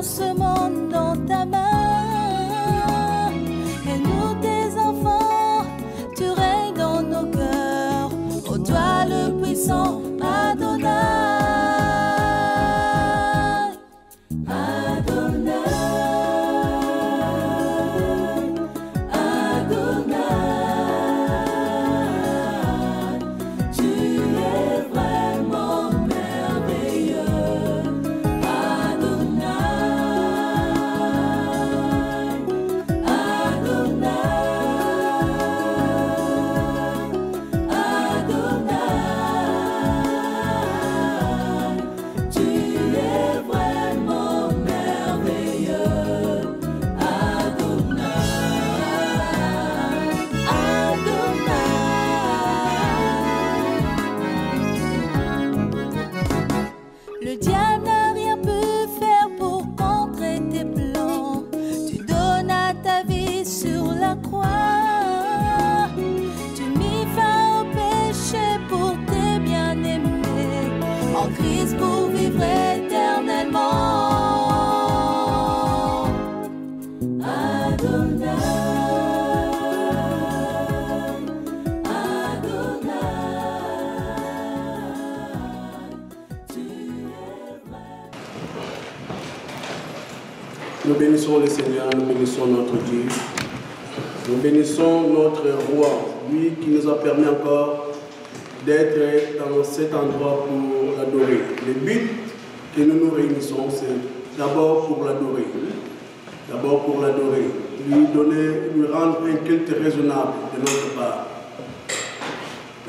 prends ce monde dans ta main. Et nous, tes enfants, tu règnes dans nos cœurs. Ô toi le puissant Adonai. Le diable n'a rien pu faire pour contrer tes plans. Tu donnas ta vie sur la croix. Tu mis fin au péché pour tes bien-aimés. En Christ pour vivre éternellement. Adonai. Nous bénissons le Seigneur, nous bénissons notre Dieu. Nous bénissons notre Roi, lui qui nous a permis encore d'être dans cet endroit pour l'adorer. Le but que nous nous réunissons, c'est d'abord pour l'adorer. D'abord pour l'adorer. Lui rendre un culte raisonnable de notre part.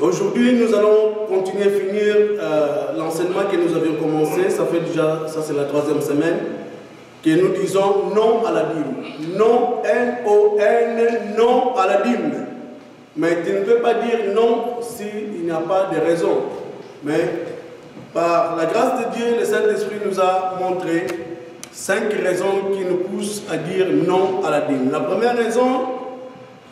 Aujourd'hui, nous allons continuer à finir l'enseignement que nous avions commencé. Ça fait déjà, ça c'est la 3e semaine. Que nous disons non à la dîme. Non, N-O-N, non à la dîme. Mais tu ne peux pas dire non s'il n'y a pas de raison. Mais par la grâce de Dieu, le Saint-Esprit nous a montré 5 raisons qui nous poussent à dire non à la dîme. La première raison,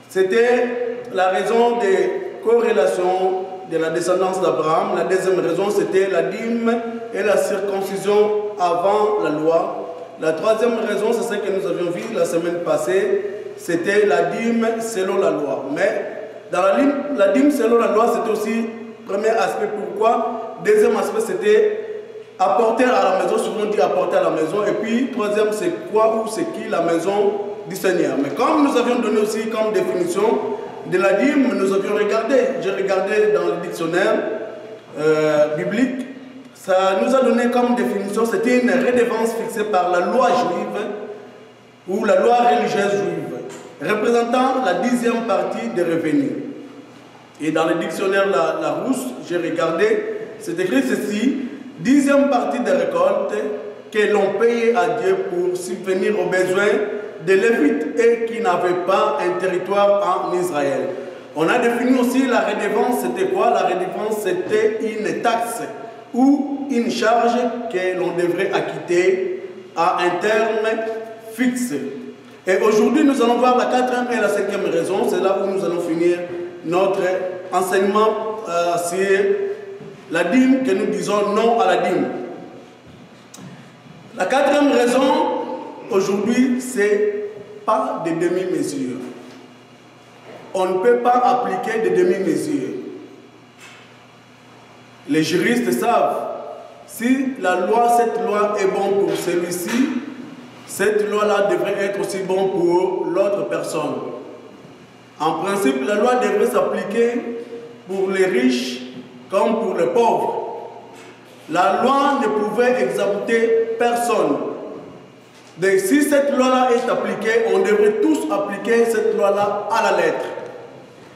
c'était la raison des corrélations de la descendance d'Abraham. La deuxième raison, c'était la dîme et la circoncision avant la loi. La troisième raison, c'est ce que nous avions vu la semaine passée, c'était la dîme selon la loi. Mais dans la dîme selon la loi, c'était aussi le premier aspect. Pourquoi? Deuxième aspect, c'était apporter à la maison, souvent dit apporter à la maison. Et puis, troisième, c'est quoi ou c'est qui la maison du Seigneur. Mais comme nous avions donné aussi comme définition de la dîme, nous avions regardé, j'ai regardé dans le dictionnaire biblique, ça nous a donné comme définition, c'était une redevance fixée par la loi juive ou la loi religieuse juive, représentant la 10e partie des revenus. Et dans le dictionnaire Larousse, j'ai regardé, c'est écrit ceci, 10e partie des récoltes que l'on payait à Dieu pour subvenir aux besoins des Lévites et qui n'avaient pas un territoire en Israël. On a défini aussi la redevance, c'était quoi? La redevance, c'était une taxe ou une charge que l'on devrait acquitter à un terme fixe. Et aujourd'hui, nous allons voir la 4e et la 5e raison. C'est là où nous allons finir notre enseignement sur la dîme, que nous disons non à la dîme. La 4e raison, aujourd'hui, c'est pas de demi-mesure. On ne peut pas appliquer de demi-mesure. Les juristes savent, si la loi, cette loi est bonne pour celui-ci, cette loi-là devrait être aussi bonne pour l'autre personne. En principe, la loi devrait s'appliquer pour les riches comme pour les pauvres. La loi ne pouvait exempter personne. Donc si cette loi-là est appliquée, on devrait tous appliquer cette loi-là à la lettre.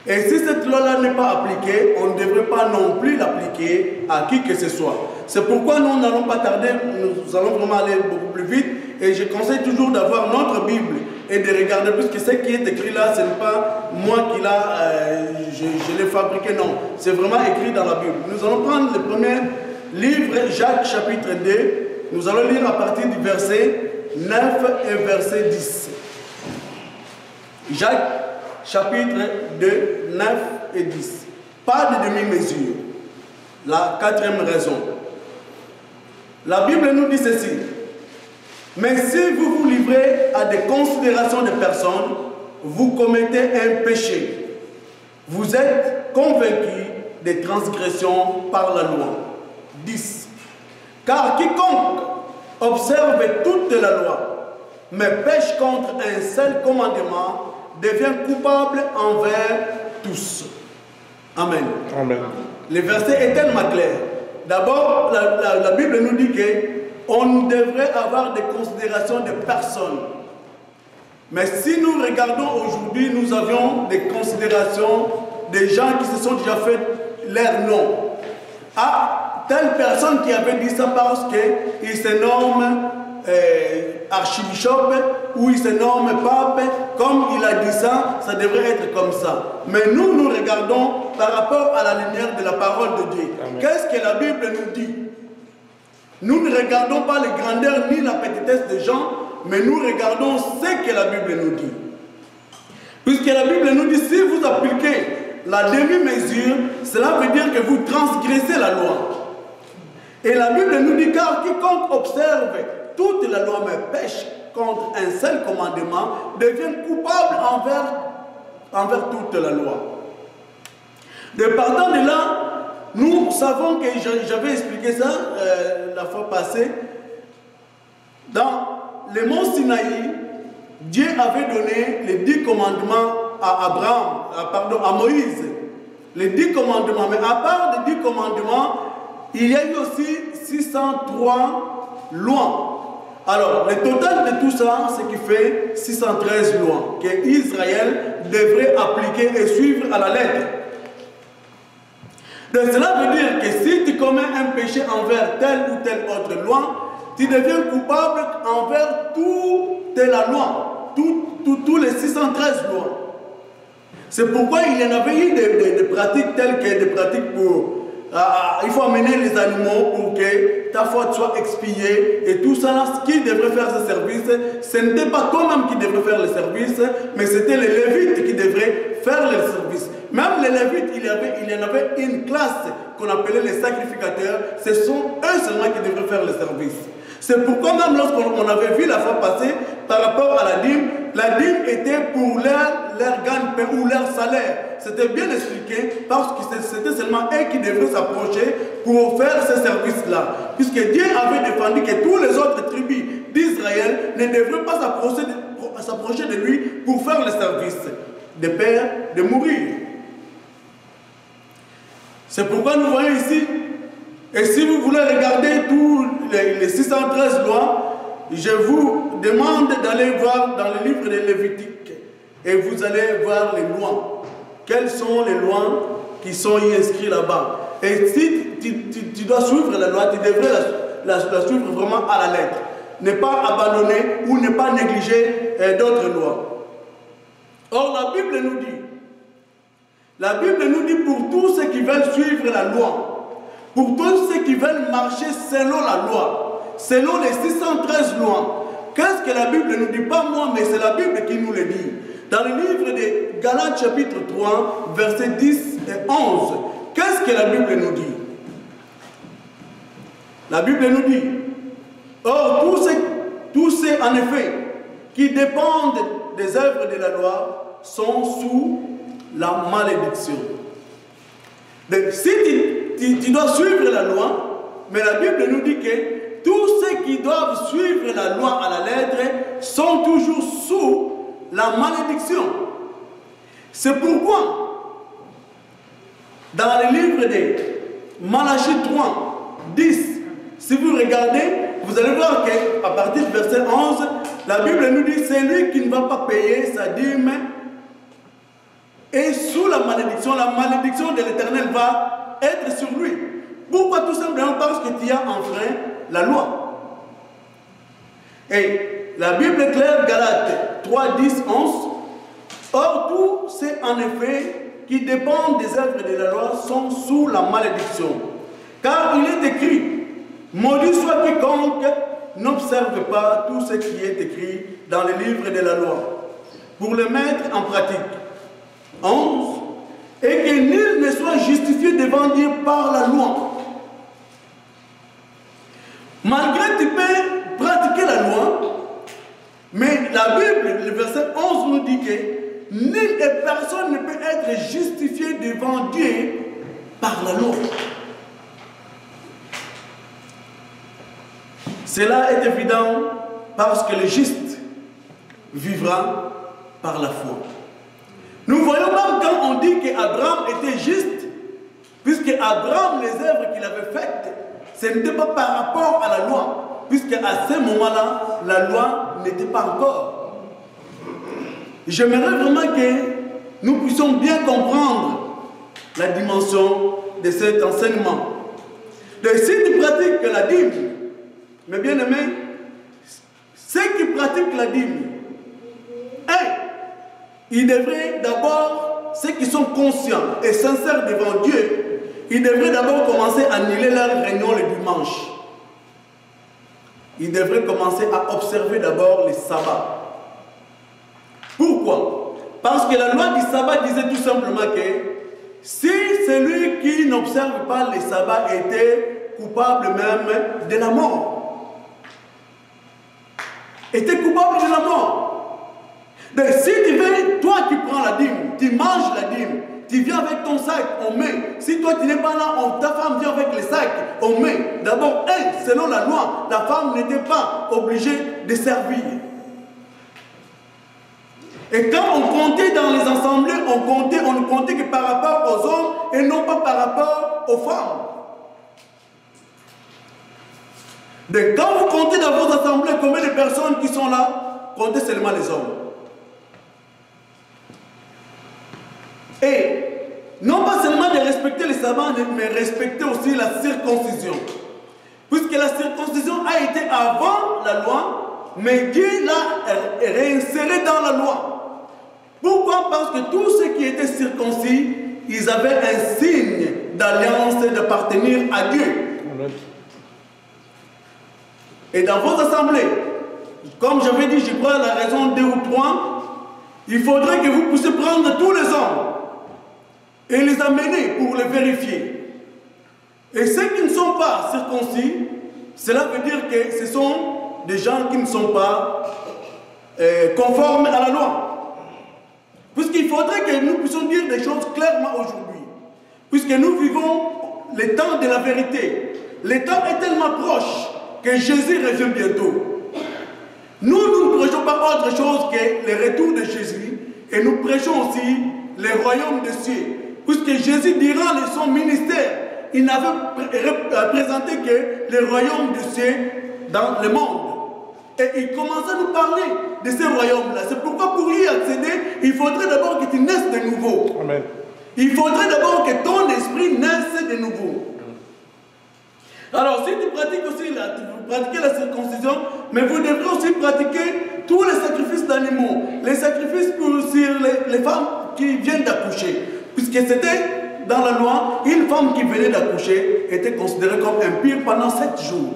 Et si cette loi-là n'est pas appliquée, on ne devrait pas non plus l'appliquer à qui que ce soit. C'est pourquoi nous n'allons pas tarder, nous allons vraiment aller beaucoup plus vite. Et je conseille toujours d'avoir notre Bible et de regarder, puisque ce qui est écrit là, ce n'est pas moi qui je l'ai fabriqué, non. C'est vraiment écrit dans la Bible. Nous allons prendre le premier livre, Jacques chapitre 2. Nous allons lire à partir du verset 9 et verset 10. Jacques chapitre 2, 9 et 10. Pas de demi-mesure. La 4e raison. La Bible nous dit ceci. Mais si vous vous livrez à des considérations de personnes, vous commettez un péché. Vous êtes convaincus des transgressions par la loi. 10. Car quiconque observe toute la loi, mais pêche contre un seul commandement, devient coupable envers tous. Amen. Amen. Le verset est tellement clair. D'abord, la Bible nous dit qu'on devrait avoir des considérations de personnes. Mais si nous regardons aujourd'hui, nous avions des considérations des gens qui se sont déjà fait leur nom. Ah, telle personne qui avait dit ça parce qu'il se nomme archibishop ou il se nomme pape, comme il a dit ça, ça devrait être comme ça. Mais nous regardons par rapport à la lumière de la parole de Dieu. Qu'est-ce que la Bible nous dit? Nous ne regardons pas les grandeurs ni la petitesse des gens, mais nous regardons ce que la Bible nous dit. Puisque la Bible nous dit, si vous appliquez la demi-mesure, cela veut dire que vous transgressez la loi. Et la Bible nous dit, car quiconque observe toute la loi mais pêche contre un seul commandement, devient coupable envers toute la loi. De partant de là, nous savons que j'avais expliqué ça la fois passée. Dans le mont Sinaï, Dieu avait donné les 10 commandements à Moïse. Les 10 commandements. Mais à part les 10 commandements, il y a eu aussi 603 lois. Alors, le total de tout ça, c'est qui fait 613 lois que Israël devrait appliquer et suivre à la lettre. Donc cela veut dire que si tu commets un péché envers telle ou telle autre loi, tu deviens coupable envers toute la loi, tous les 613 lois. C'est pourquoi il y en avait eu des pratiques telles que des pratiques pour... il faut amener les animaux pour que ta foi soit expiée et tout ça. Qui devrait faire ce service? Ce n'était pas toi-même qui devrait faire le service, mais c'était les Lévites qui devraient faire le service. Même les Lévites, il y en avait une classe qu'on appelait les sacrificateurs. Ce sont eux seulement qui devraient faire le service. C'est pourquoi même lorsqu'on avait vu la fois passée par rapport à la dîme était pour leur gagne-pain ou leur salaire. C'était bien expliqué parce que c'était seulement eux qui devraient s'approcher pour faire ce service-là. Puisque Dieu avait défendu que tous les autres tribus d'Israël ne devraient pas s'approcher de lui pour faire le service de peur de mourir. C'est pourquoi nous voyons ici, et si vous voulez regarder tous les 613 lois, je vous demande d'aller voir dans le livre de Lévitique et vous allez voir les lois. Quelles sont les lois qui sont y inscrites là-bas? Et si tu dois suivre la loi, tu devrais la suivre vraiment à la lettre. Ne pas abandonner ou ne pas négliger d'autres lois. Or, la Bible nous dit pour tous ceux qui veulent suivre la loi, pour tous ceux qui veulent marcher selon la loi, selon les 613 lois. Qu'est-ce que la Bible nous dit? Pas moi, mais c'est la Bible qui nous le dit. Dans le livre de Galates chapitre 3, versets 10 et 11, qu'est-ce que la Bible nous dit? La Bible nous dit, or tous ceux en effet qui dépendent des œuvres de la loi sont sous la malédiction. Donc, si tu dois suivre la loi, mais la Bible nous dit que tous ceux qui doivent suivre la loi à la lettre sont toujours sous la malédiction. C'est pourquoi, dans le livre de Malachie 3, 10, si vous regardez, vous allez voir qu'à partir du verset 11, la Bible nous dit, c'est lui qui ne va pas payer sa dîme et sous la malédiction de l'Éternel va être sur lui. Pourquoi? Tout simplement parce que tu as enfreint la loi. Et la Bible est claire, Galates 3, 10, 11. Or, tous ceux en effet qui dépendent des œuvres de la loi sont sous la malédiction. Car il est écrit, maudit soit quiconque n'observe pas tout ce qui est écrit dans le livre de la loi, pour le mettre en pratique. 11. Et que nul ne soit justifié devant Dieu par la loi. Malgré que tu peux pratiquer la loi, que nul et personne ne peut être justifié devant Dieu par la loi. Cela est évident parce que le juste vivra par la foi. Nous voyons même quand on dit qu'Abraham était juste, puisque Abraham, les œuvres qu'il avait faites, ce n'était pas par rapport à la loi, puisque à ce moment-là, la loi n'était pas encore. J'aimerais vraiment que nous puissions bien comprendre la dimension de cet enseignement. Donc, si tu pratiques la dîme, mes bien-aimés, ceux qui pratiquent la dîme, ils devraient d'abord, ceux qui sont conscients et sincères devant Dieu, ils devraient d'abord commencer à annuler leur réunion le dimanche. Ils devraient commencer à observer d'abord les sabbats. Pourquoi? Parce que la loi du sabbat disait tout simplement que si celui qui n'observe pas les sabbats était coupable même de la mort, était coupable de la mort. Donc si tu veux, toi qui prends la dîme, tu manges la dîme, tu viens avec ton sac, on met. Si toi tu n'es pas là, ta femme vient avec le sac, on met. D'abord, selon la loi, la femme n'était pas obligée de servir. Et quand on comptait dans les assemblées, on ne comptait que par rapport aux hommes et non pas par rapport aux femmes. Donc quand vous comptez dans vos assemblées combien de personnes qui sont là, comptez seulement les hommes. Et non pas seulement de respecter les sabbats, mais respecter aussi la circoncision. Puisque la circoncision a été avant la loi, mais Dieu l'a réinséré dans la loi. Pourquoi? Parce que tous ceux qui étaient circoncis, ils avaient un signe d'alliance et d'appartenir à Dieu. Amen. Et dans vos assemblées, comme j'avais dit, je crois la raison 2 ou 3, il faudrait que vous puissiez prendre tous les hommes et les amener pour les vérifier. Et ceux qui ne sont pas circoncis, cela veut dire que ce sont des gens qui ne sont pas conformes à la loi. Puisqu'il faudrait que nous puissions dire des choses clairement aujourd'hui. Puisque nous vivons le temps de la vérité. Le temps est tellement proche que Jésus revient bientôt. Nous ne prêchons pas autre chose que le retour de Jésus. Et nous prêchons aussi le royaume des cieux. Puisque Jésus, durant son ministère, il n'avait présenté que le royaume des cieux dans le monde. Et il commençait à nous parler de ce royaume-là. C'est pourquoi pour y accéder, il faudrait d'abord que tu naisses de nouveau. Amen. Il faudrait d'abord que ton esprit naisse de nouveau. Alors, si tu pratiques aussi la circoncision, mais vous devrez aussi pratiquer tous les sacrifices d'animaux, les sacrifices pour les femmes qui viennent d'accoucher. Puisque c'était dans la loi, une femme qui venait d'accoucher était considérée comme impure pendant 7 jours.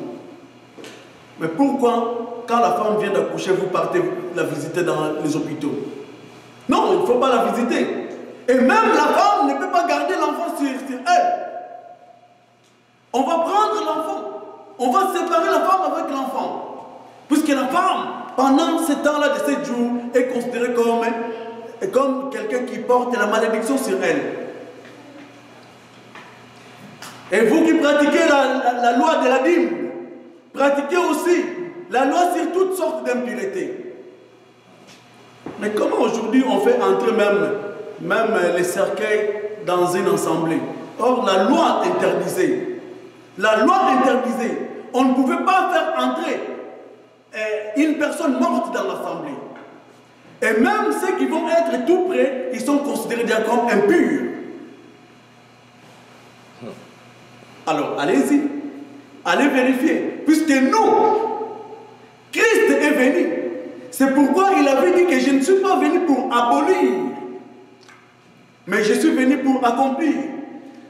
Mais pourquoi, quand la femme vient d'accoucher, vous partez la visiter dans les hôpitaux? Non, il ne faut pas la visiter. Et même la femme ne peut pas garder l'enfant sur elle. On va prendre l'enfant. On va séparer la femme avec l'enfant. Puisque la femme, pendant ce temps-là de 7 jours, est considérée comme quelqu'un qui porte la malédiction sur elle. Et vous qui pratiquez la loi de la dîme, pratiquez aussi la loi sur toutes sortes d'impuretés. Mais comment aujourd'hui on fait entrer même les cercueils dans une assemblée? Or, la loi interdisait. La loi interdisait. On ne pouvait pas faire entrer une personne morte dans l'assemblée. Et même ceux qui vont être tout près, ils sont considérés déjà comme impurs. Alors, allez-y. Allez vérifier. Puisque nous, Christ est venu. C'est pourquoi il avait dit que je ne suis pas venu pour abolir, mais je suis venu pour accomplir.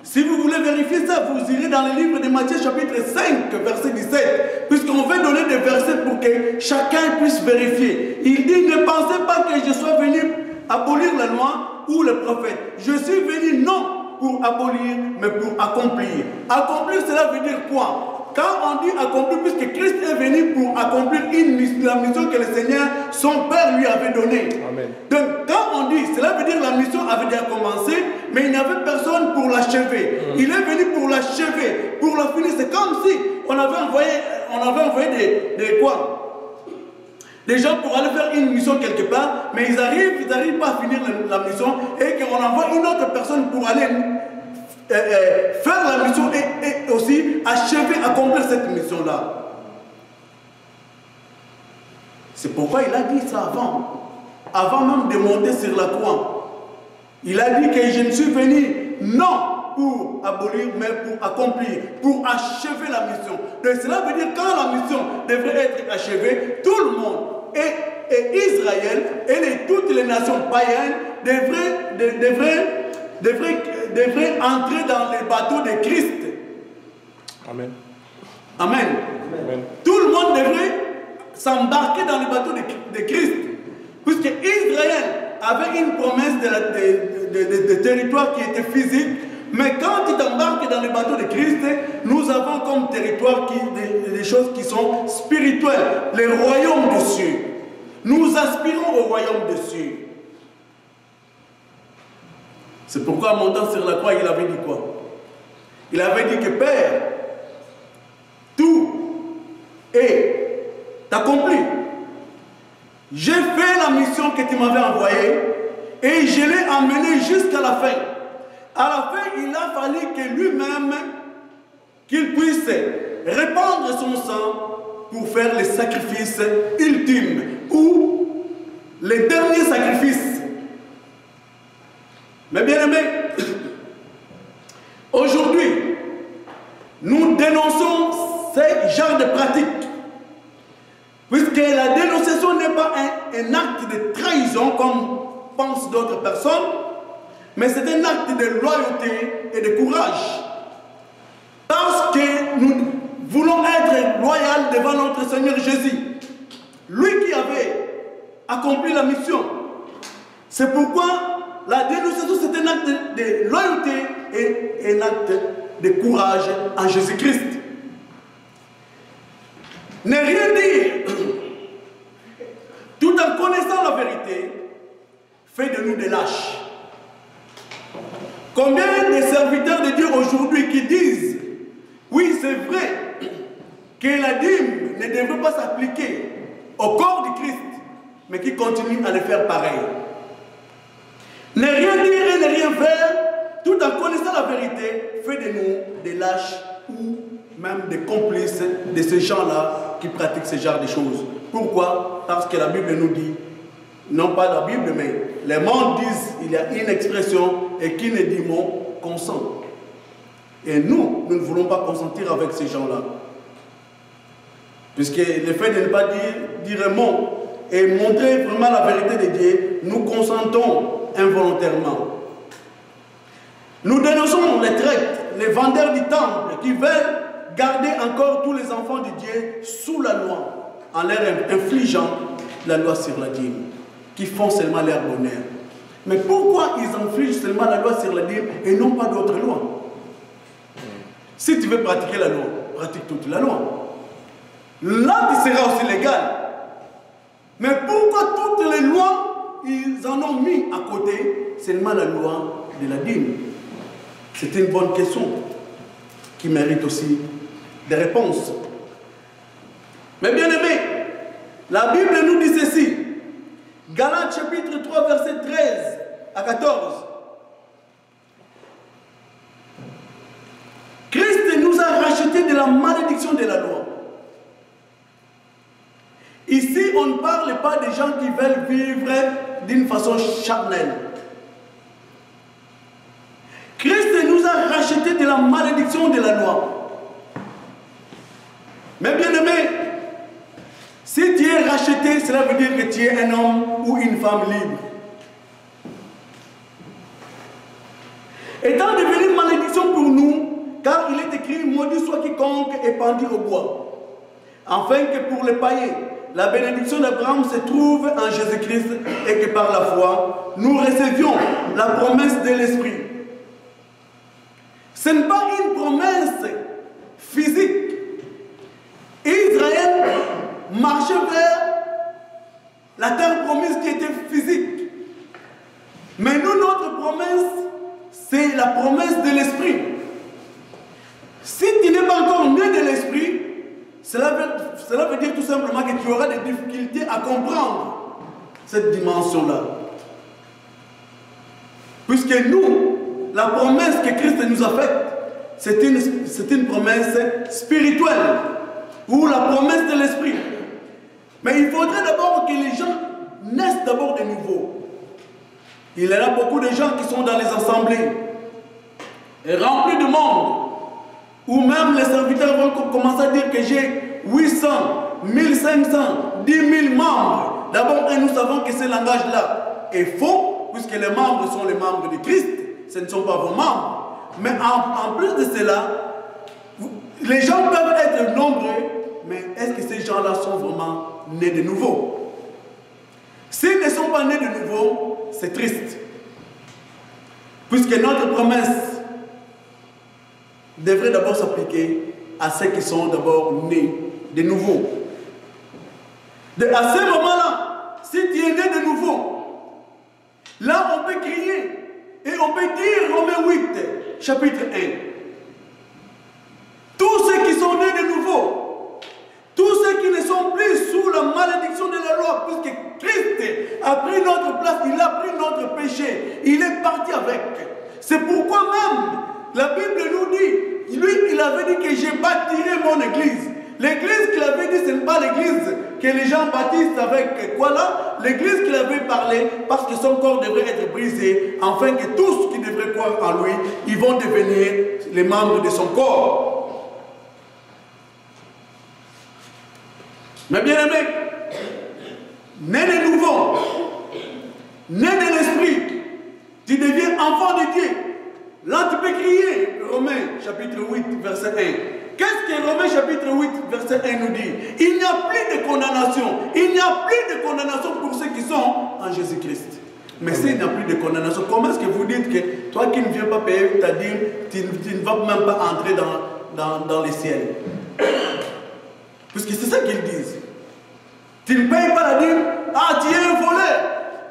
Si vous voulez vérifier ça, vous irez dans le livre de Matthieu chapitre 5, verset 17, puisqu'on veut donner des versets pour que chacun puisse vérifier. Il dit, ne pensez pas que je sois venu abolir la loi ou le prophète. Je suis venu non pour abolir, mais pour accomplir. Accomplir, cela veut dire quoi? Quand on dit accomplir, puisque Christ est venu pour accomplir la mission que le Seigneur, son Père, lui avait donnée. Amen. Donc, quand mission avait déjà commencé, mais il n'y avait personne pour l'achever. Il est venu pour l'achever, pour la finir. C'est comme si on avait envoyé des gens pour aller faire une mission quelque part, mais ils n'arrivent pas à finir la mission et qu'on envoie une autre personne pour aller faire la mission et aussi achever, accomplir cette mission-là. C'est pourquoi il a dit ça avant même de monter sur la croix. Il a dit que je ne suis venu non pour abolir, mais pour accomplir, pour achever la mission. Donc cela veut dire que quand la mission devrait être achevée, tout le monde, et Israël, et toutes les nations païennes devraient entrer dans les bateaux de Christ. Amen. Amen. Amen. Tout le monde devrait s'embarquer dans les bateaux de Christ. Puisque Israël avait une promesse de territoire qui était physique, mais quand tu t'embarques dans les bateaux de Christ, nous avons comme territoire des choses qui sont spirituelles, les royaumes des cieux. Nous aspirons au royaume des cieux. C'est pourquoi en montant sur la croix, il avait dit quoi? Il avait dit que Père, tout est accompli. J'ai fait la mission que tu m'avais envoyée et je l'ai amenée jusqu'à la fin. À la fin, il a fallu que lui-même, qu'il puisse répandre son sang pour faire les sacrifices ultimes ou les derniers sacrifices. Mais bien aimés, aujourd'hui, nous dénonçons ce genre de pratiques. Puisque la dénonciation n'est pas un acte de trahison comme pensent d'autres personnes, mais c'est un acte de loyauté et de courage. Parce que nous voulons être loyaux devant notre Seigneur Jésus, lui qui avait accompli la mission. C'est pourquoi la dénonciation c'est un acte de loyauté et un acte de courage en Jésus-Christ. Ne rien dire, tout en connaissant la vérité, fait de nous des lâches. Combien de serviteurs de Dieu aujourd'hui qui disent, oui c'est vrai que la dîme ne devrait pas s'appliquer au corps du Christ, mais qui continuent à le faire pareil. Ne rien dire et ne rien faire, tout en connaissant la vérité, fait de nous des lâches ou même des complices de ces gens-là qui pratiquent ce genre de choses. Pourquoi? Parce que la Bible nous dit, non pas la Bible, mais les mondes disent, il y a une expression, et qui ne dit mot, consent. Et nous ne voulons pas consentir avec ces gens-là. Puisque le fait de ne pas dire un mot et montrer vraiment la vérité de Dieu, nous consentons involontairement. Nous dénonçons les traîtres, les vendeurs du temple qui veulent garder encore tous les enfants de Dieu sous la loi, en leur infligeant la loi sur la dîme, qui font seulement leur bonheur. Mais pourquoi ils infligent seulement la loi sur la dîme et non pas d'autres lois? Si tu veux pratiquer la loi, pratique toute la loi. Là, tu seras aussi légal. Mais pourquoi toutes les lois, ils en ont mis à côté seulement la loi de la dîme? C'est une bonne question qui mérite aussi des réponses. Mais bien aimé, la Bible nous dit ceci. Galates chapitre 3, verset 13 à 14. Christ nous a rachetés de la malédiction de la loi. Ici, on ne parle pas des gens qui veulent vivre d'une façon charnelle. Christ nous a rachetés de la malédiction de la loi. Mais bien aimé, si tu es racheté, cela veut dire que tu es un homme ou une femme libre. Étant devenu malédiction pour nous, car il est écrit, maudit soit quiconque est pendu au bois. Afin que pour les païens, la bénédiction d'Abraham se trouve en Jésus-Christ et que par la foi, nous recevions la promesse de l'Esprit. Ce n'est pas une promesse physique. Israël marchait vers la terre promise qui était physique. Mais nous, notre la promesse de l'Esprit. Si tu n'es pas encore né de l'Esprit, cela veut dire tout simplement que tu auras des difficultés à comprendre cette dimension-là. Puisque nous, la promesse que Christ nous a faite, c'est une promesse spirituelle, ou la promesse de l'Esprit. Mais il faudrait d'abord que les gens naissent d'abord de nouveau. Il y a beaucoup de gens qui sont dans les assemblées, et remplis de monde, où même les serviteurs vont commencer à dire que j'ai 800, 1500, 10 000 membres. D'abord, nous savons que ce langage-là est faux, puisque les membres sont les membres de Christ, ce ne sont pas vos membres. Mais en plus de cela, les gens peuvent être nombreux, mais est-ce que ces gens-là sont vraiment nés de nouveau? S'ils ne sont pas nés de nouveau, c'est triste. Puisque notre promesse devrait d'abord s'appliquer à ceux qui sont d'abord nés de nouveau. À ce moment-là, si tu es né de nouveau, là on peut crier et on peut dire Romains 8, chapitre 1. Tous ceux qui sont nés de nouveau, tous ceux qui ne sont plus sous la malédiction de la loi, puisque Christ a pris notre place, il a pris notre péché, il est parti avec. C'est pourquoi même la Bible nous dit, lui il avait dit que je bâtirai mon église. L'église qu'il avait dit, ce n'est pas l'église que les gens baptisent avec quoi là? L'église qu'il avait parlé, parce que son corps devrait être brisé, afin que tous qui devraient croire en lui, ils vont devenir les membres de son corps. Mais bien aimé, né de nouveau, né de l'esprit, tu deviens enfant de Dieu. Là tu peux crier, Romains chapitre 8, verset 1. Qu'est-ce que Romains chapitre 8, verset 1 nous dit? Il n'y a plus de condamnation. Il n'y a plus de condamnation pour ceux qui sont en Jésus-Christ. Mais s'il n'y a plus de condamnation, comment est-ce que vous dites que toi qui ne viens pas payer ta dîme, tu ne vas même pas entrer dans les ciels? Puisque c'est ça qu'ils disent. Tu ne payes pas la dîme, ah tu es un voleur.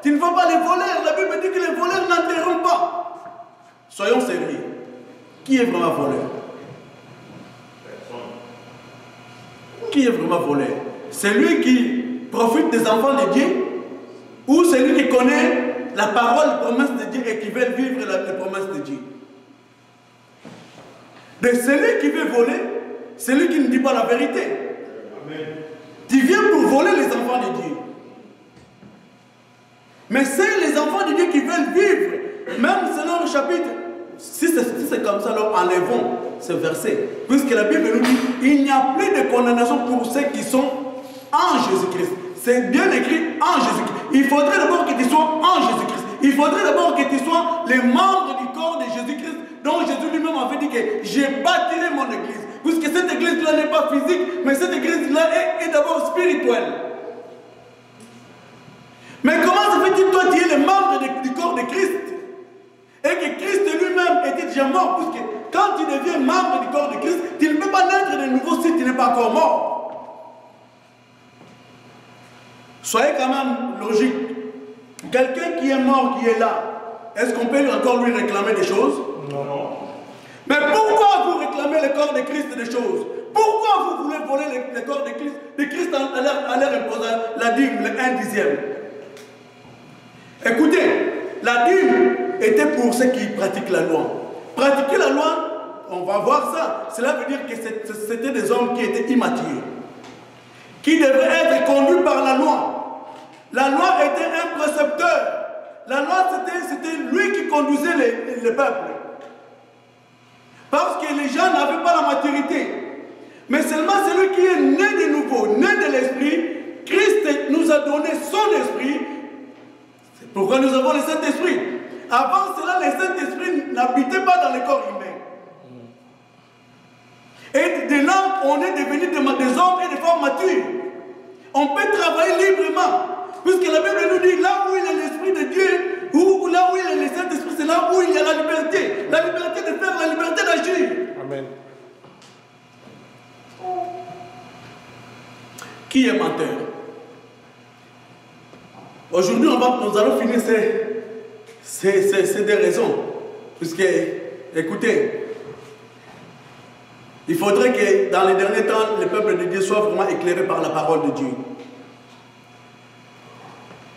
Tu ne vas pas les voleurs. La Bible dit que les voleurs n'entreront pas. Soyons sérieux. Qui est vraiment voleur? Qui est vraiment voleur? Celui qui profite des enfants de Dieu ou celui qui connaît la parole, la promesse de Dieu et qui veut vivre les promesses de Dieu? De celui qui veut voler, celui qui ne dit pas la vérité. Amen. Tu viens pour voler les enfants de Dieu. Mais c'est les enfants de Dieu qui veulent vivre, même selon le chapitre. Si c'est comme ça, alors enlevons ce verset. Puisque la Bible nous dit, il n'y a plus de condamnation pour ceux qui sont en Jésus-Christ. C'est bien écrit en Jésus-Christ. Il faudrait d'abord que tu sois en Jésus-Christ. Il faudrait d'abord que tu sois les membres du corps de Jésus-Christ, dont Jésus lui-même avait dit que je bâtirai mon église. Puisque cette église-là n'est pas physique, mais cette église-là est d'abord spirituelle. Mais comment se fait-il, toi, tu es le membre du corps de Christ? Et que Christ lui-même était déjà mort, puisque quand tu deviens membre du corps de Christ, tu ne peux pas naître de nouveau si tu n'es pas encore mort. Soyez quand même logique. Quelqu'un qui est mort, qui est là, est-ce qu'on peut encore lui réclamer des choses? Non. Mais pourquoi vous réclamez le corps de Christ des choses? Pourquoi vous voulez voler le corps de Christ à leur imposer la dîme, le 1/10? Écoutez, la dîme était pour ceux qui pratiquent la loi. Pratiquer la loi, on va voir ça. Cela veut dire que c'était des hommes qui étaient immatures, qui devaient être conduits par la loi. La loi était un précepteur. La loi, c'était lui qui conduisait le peuple. Parce que les gens n'avaient pas la maturité. Mais seulement celui qui est né de nouveau, né de l'esprit, Christ nous a donné son esprit. C'est pourquoi nous avons le Saint-Esprit. Avant cela, le Saint-Esprit n'habitait pas dans le corps humain. Et de là, on est devenus des hommes et des femmes matures. On peut travailler librement. Puisque la Bible nous dit, là où il y a l'Esprit de Dieu, ou là où il y a le Saint-Esprit, c'est là où il y a la liberté. La liberté de faire, la liberté d'agir. Amen. Qui est menteur? Aujourd'hui, nous allons finir ces deux raisons. Puisque, écoutez, il faudrait que dans les derniers temps, le peuple de Dieu soit vraiment éclairé par la parole de Dieu.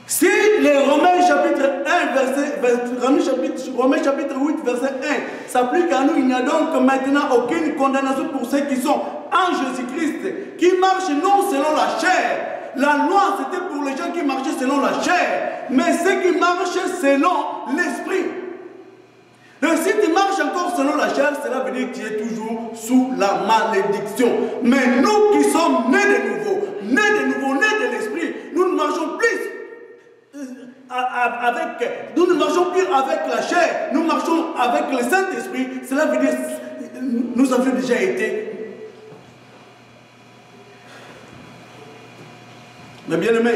Si les Romains chapitre 8, verset 1 s'applique à nous, il n'y a donc maintenant aucune condamnation pour ceux qui sont en Jésus-Christ, qui marchent non selon la chair. La loi, c'était pour les gens qui marchaient selon la chair, mais ceux qui marchent selon l'esprit. Donc si tu marches encore selon la chair, cela veut dire que tu es toujours sous la malédiction. Mais nous qui sommes nés de nouveau, nés de l'esprit, nous ne marchons plus nous ne marchons plus avec la chair, nous marchons avec le Saint-Esprit. Cela veut dire que nous avions déjà été. Mais bien aimé,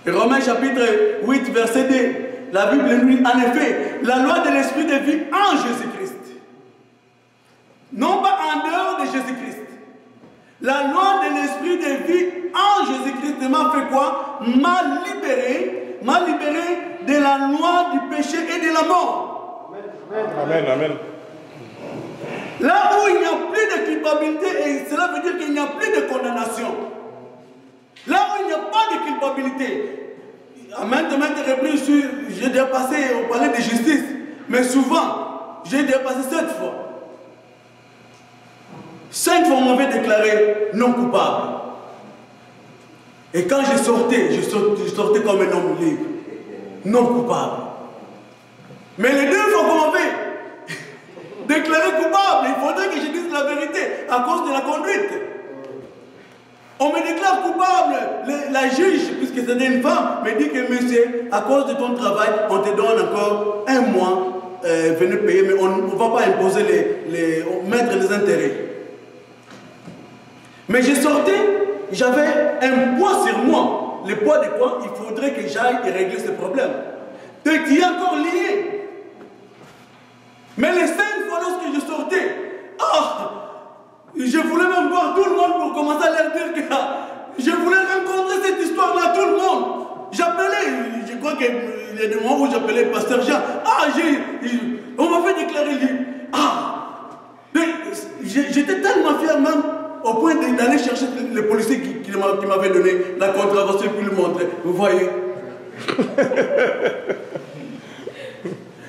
Romains chapitre 8, verset 2, la Bible nous dit en effet, la loi de l'esprit de vie en Jésus-Christ, non pas en dehors de Jésus-Christ. La loi de l'esprit de vie en Jésus-Christ m'a fait quoi? M'a libéré de la loi du péché et de la mort. Amen, amen. Là où il n'y a plus de culpabilité, et cela veut dire qu'il n'y a plus de condamnation. Là où il n'y a pas de culpabilité. À maintes reprises, j'ai déjà passé au palais de justice, mais souvent, j'ai déjà passé 7 fois. 5 fois, on m'avait déclaré non coupable. Et quand je sortais comme un homme libre, non coupable. Mais les 2 fois qu'on m'avait déclaré coupable, il faudrait que je dise la vérité à cause de la conduite. On me déclare coupable, la juge, puisque c'était une femme, me dit que monsieur, à cause de ton travail, on te donne encore 1 mois, venez payer, mais on ne va pas imposer mettre les intérêts. Mais je sortais, j'avais un poids sur moi. Le poids de quoi? Il faudrait que j'aille et régler ce problème. Donc qui est encore lié. Mais les 5 fois lorsque je sortais, je voulais même voir tout le monde pour commencer à leur dire que je voulais rencontrer cette histoire-là, tout le monde. J'appelais, je crois qu'il y a des moments où j'appelais Pasteur Jean. On m'avait déclaré libre. J'étais tellement fier même au point d'aller chercher le policier qui m'avait donné la contravention pour lui montrer. Vous voyez?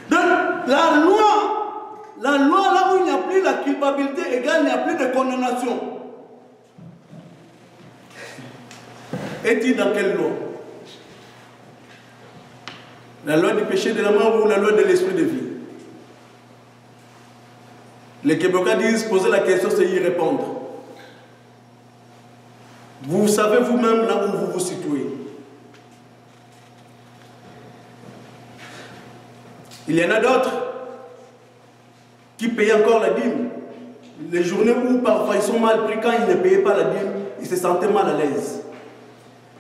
Donc, la loi, là où il n'y a plus la culpabilité égale, il n'y a plus de condamnation. Es-tu dans quelle loi? La loi du péché de la mort ou la loi de l'esprit de vie? Les Québécois disent poser la question, c'est y répondre. Vous savez vous-même là où vous vous situez. Il y en a d'autres qui payent encore la dîme. Les journées où parfois ils sont mal pris, quand ils ne payaient pas la dîme, ils se sentaient mal à l'aise.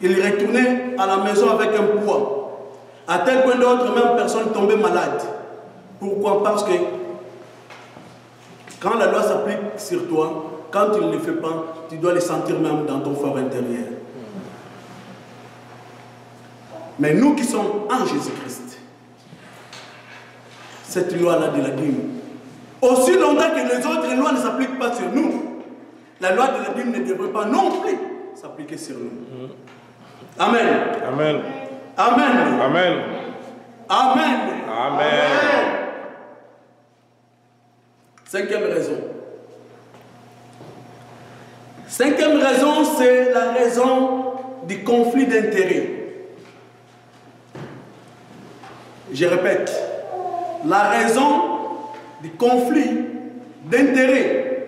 Ils retournaient à la maison avec un poids. À tel point d'autres, même personne tombait malade. Pourquoi? Parce que quand la loi s'applique sur toi, quand tu ne le fais pas, tu dois le sentir même dans ton fort intérieur. Mais nous qui sommes en Jésus-Christ, cette loi-là de la dîme, aussi longtemps que les autres lois ne s'appliquent pas sur nous, la loi de la dîme ne devrait pas non plus s'appliquer sur nous. Amen. Amen. Amen. Amen. Amen. Amen. 5e raison. 5e raison, c'est la raison du conflit d'intérêts. Je répète, la raison du conflit d'intérêts.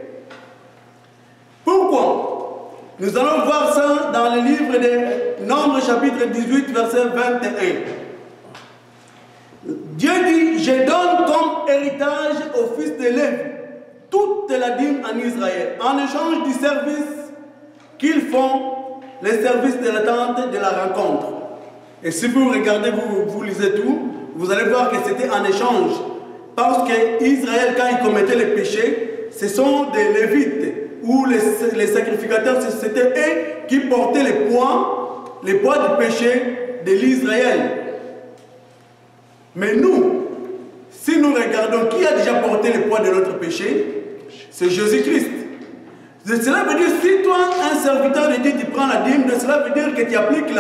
Pourquoi? Nous allons voir ça dans le livre de Nombres chapitre 18 verset 21. Dieu dit, je donne comme héritage aux fils de Lévi toute la dîme en Israël, en échange du service qu'ils font, les services de la tente de la rencontre. Et si vous regardez, vous lisez tout, vous allez voir que c'était en échange. Parce que Israël, quand il commettait les péchés, ce sont des Lévites, ou les sacrificateurs, c'était eux qui portaient les poids du péché de l'Israël. Mais nous, si nous regardons qui a déjà porté le poids de notre péché, c'est Jésus-Christ. Cela veut dire, si toi, un serviteur de Dieu, tu prends la dîme, cela veut dire que tu appliques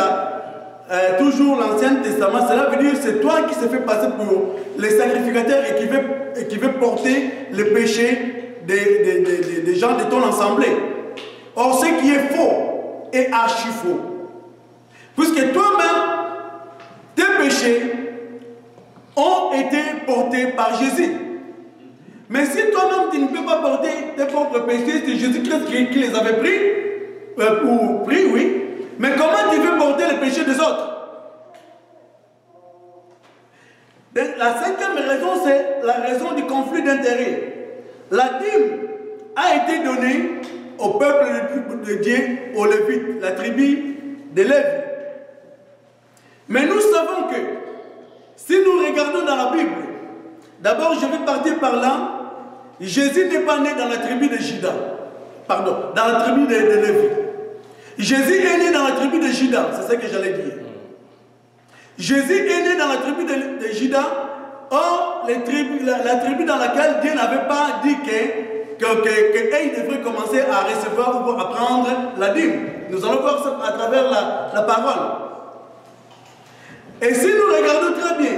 toujours l'Ancien Testament. Cela veut dire que c'est toi qui se fait passer pour les sacrificateurs et qui veut porter le péché des gens de ton assemblée. Or, ce qui est faux est archi faux. Puisque toi-même, tes péchés ont été portés par Jésus. Mais si toi-même tu ne peux pas porter tes propres péchés, c'est Jésus-Christ qui les avait pris, oui. Mais comment tu veux porter les péchés des autres? Donc, la cinquième raison, c'est la raison du conflit d'intérêts. La dîme a été donnée au peuple de Dieu, aux Lévites, la tribu de Lévi. Mais nous savons que si nous regardons dans la Bible, d'abord je vais partir par là. Jésus n'est pas né dans la tribu de Juda. Pardon, dans la tribu de Lévi. Jésus est né dans la tribu de Juda, c'est ce que j'allais dire. Jésus est né dans la tribu de Juda. Or, la tribu dans laquelle Dieu n'avait pas dit qu'il devrait commencer à recevoir ou à prendre la dîme. Nous allons voir ça à travers la parole. Et si nous regardons très bien,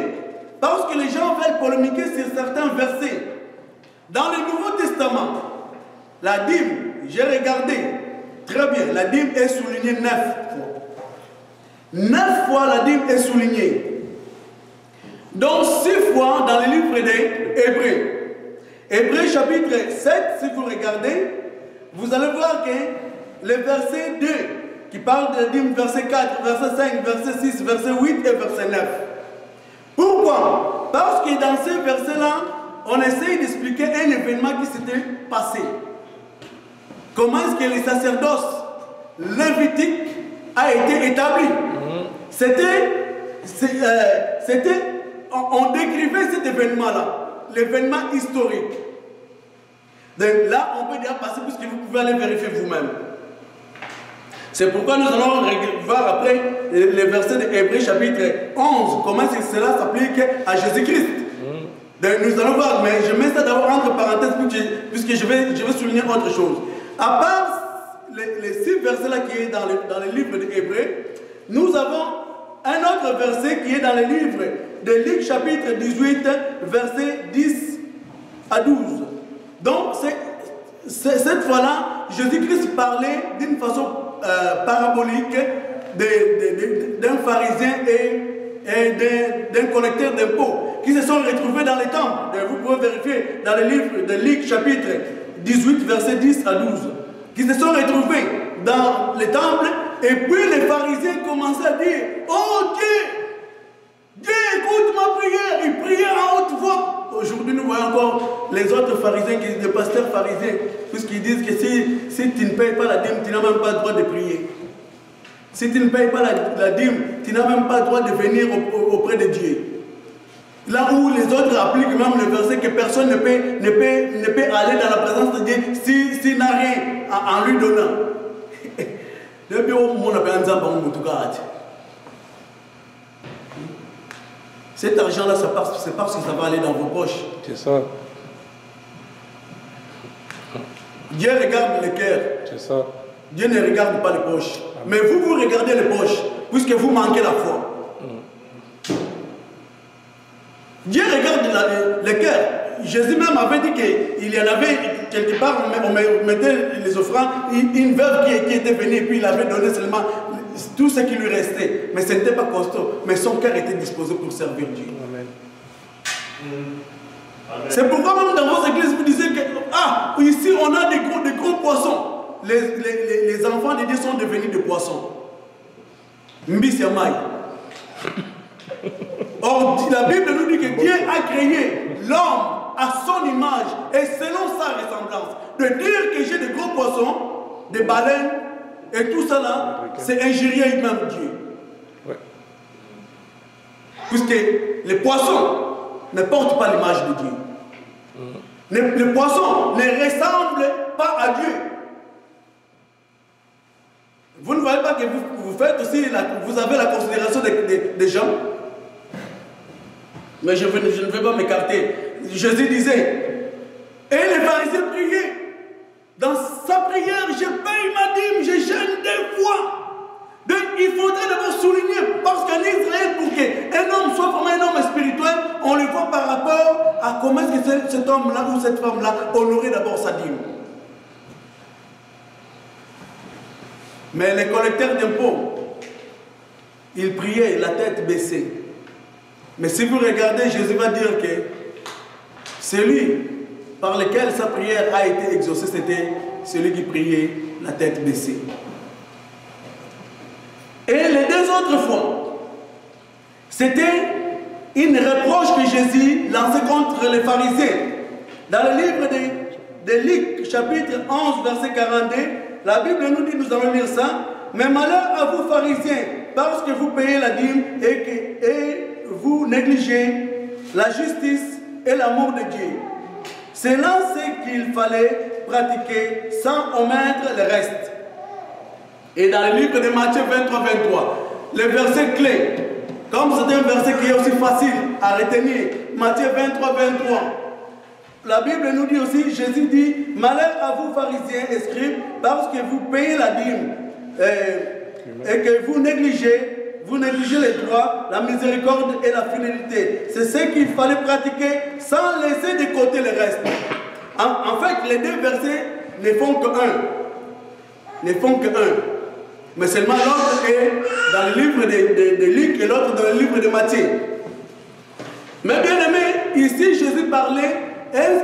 parce que les gens veulent polémiquer sur certains versets, dans le Nouveau Testament, la dîme, j'ai regardé très bien, la dîme est soulignée 9 fois. 9 fois la dîme est soulignée. Donc 6 fois dans le livre des Hébreux. Hébreux chapitre 7, si vous regardez, vous allez voir que le verset 2, qui parle de la dîme, verset 4, verset 5, verset 6, verset 8 et verset 9. Pourquoi? Parce que dans ces versets-là, on essaye d'expliquer un événement qui s'était passé. Comment est-ce que le sacerdoce lévitique a été établi? On décrivait cet événement-là, l'événement historique. Donc là, on peut déjà passer puisque vous pouvez aller vérifier vous-même. C'est pourquoi nous allons voir après les versets de Hébreux chapitre 11, comment cela s'applique à Jésus-Christ. Donc nous allons voir, mais je mets ça d'abord entre parenthèses puisque je vais souligner autre chose. À part les 6 versets là qui est dans le livre de Hébreux, nous avons un autre verset qui est dans le livre de Luc chapitre 18, verset 10 à 12. Donc cette fois-là, Jésus-Christ parlait d'une façon parabolique d'un pharisien et d'un collecteur d'impôts qui se sont retrouvés dans les temples. Vous pouvez vérifier dans le livre de Luc chapitre 18 verset 10 à 12, qui se sont retrouvés dans les temples, et puis les pharisiens commençaient à dire: oh Dieu, écoute ma prière. Ils priaient à haute voix. Aujourd'hui nous voyons encore les autres pharisiens, les pasteurs pharisiens, puisqu'ils disent que si tu ne payes pas la dîme, tu n'as même pas le droit de prier. Si tu ne payes pas la dîme, tu n'as même pas le droit de venir auprès de Dieu. Là où les autres appliquent même le verset que personne ne peut aller dans la présence de Dieu s'il n'a rien en lui donnant. Cet argent-là, c'est parce que ça va aller dans vos poches. C'est ça. Dieu regarde le cœur. C'est ça. Dieu ne regarde pas les poches. Mais vous regardez les poches, puisque vous manquez la foi. Dieu regarde le cœur. Jésus même avait dit qu'il y en avait quelque part, on mettait les offrandes, une veuve qui était venue, et puis il avait donné seulement tout ce qui lui restait. Mais ce n'était pas costaud, mais son cœur était disposé pour servir Dieu. Amen. C'est pourquoi même dans vos églises, vous disiez que ici on a des gros poissons. Les enfants de Dieu sont devenus des poissons. Mbisiamai. Or, la Bible nous dit que Dieu a créé l'homme à son image et selon sa ressemblance. De dire que j'ai des gros poissons, des baleines et tout ça là, c'est injurier même Dieu. Ouais. Puisque les poissons ne portent pas l'image de Dieu. Les poissons ne ressemblent pas à Dieu. Vous ne voyez pas que vous faites aussi, vous avez la considération des gens. Mais je ne vais pas m'écarter. Jésus disait, et les pharisiens priaient. Dans sa prière, je paye ma dîme, je jeûne 2 fois. Donc il faudrait d'abord souligner, parce qu'en Israël, pour qu'un homme soit vraiment un homme spirituel, on le voit par rapport à comment est-ce que cet homme-là ou cette femme-là honorait d'abord sa dîme. Mais les collecteurs d'impôts, ils priaient la tête baissée. Mais si vous regardez, Jésus va dire que celui par lequel sa prière a été exaucée, c'était celui qui priait la tête baissée. Et les 2 autres fois, c'était une reproche que Jésus lançait contre les pharisiens. Dans le livre de Luc, chapitre 11, verset 42, la Bible nous dit, nous allons lire ça, mais malheur à vous pharisiens, parce que vous payez la dîme et vous négligez la justice et l'amour de Dieu. C'est là ce qu'il fallait pratiquer sans omettre le reste. Et dans le livre de Matthieu 23, le verset clé, comme c'est un verset qui est aussi facile à retenir, Matthieu 23, la Bible nous dit aussi, Jésus dit, malheur à vous pharisiens et scribes, parce que vous payez la dîme et que vous négligez les droits, la miséricorde et la fidélité. C'est ce qu'il fallait pratiquer sans laisser de côté le reste. En fait, les 2 versets ne font qu'un. Mais seulement l'autre est dans le livre de Luc et l'autre dans le livre de Matthieu. Mais bien aimé, ici Jésus parlait, est-ce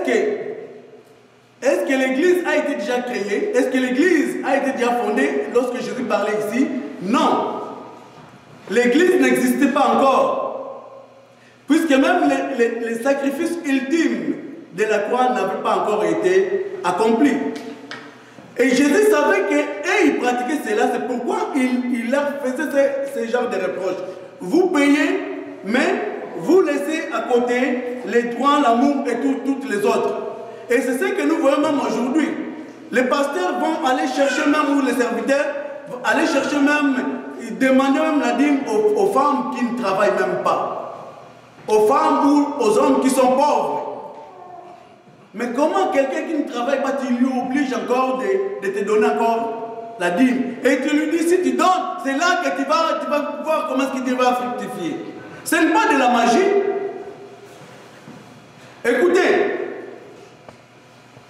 que l'église a été déjà créée? Est-ce que l'église a été déjà fondée lorsque Jésus parlait ici? Non. L'église n'existait pas encore. Puisque même les sacrifices ultimes de la croix n'avaient pas encore été accomplis. Et Jésus savait qu'ils pratiquaient cela, c'est pourquoi il leur faisait ce genre de reproches. Vous payez, mais vous laissez à côté les droits, l'amour et toutes les autres. Et c'est ce que nous voyons même aujourd'hui. Les pasteurs vont aller chercher même, ou les serviteurs, vont aller chercher même, demander même la dîme aux femmes qui ne travaillent même pas. Aux femmes ou aux hommes qui sont pauvres. Mais comment quelqu'un qui ne travaille pas, tu lui obliges encore de te donner encore la dîme? Et tu lui dis, si tu donnes, c'est là que tu vas voir comment est-ce qu'il va fructifier. Ce n'est pas de la magie. Écoutez,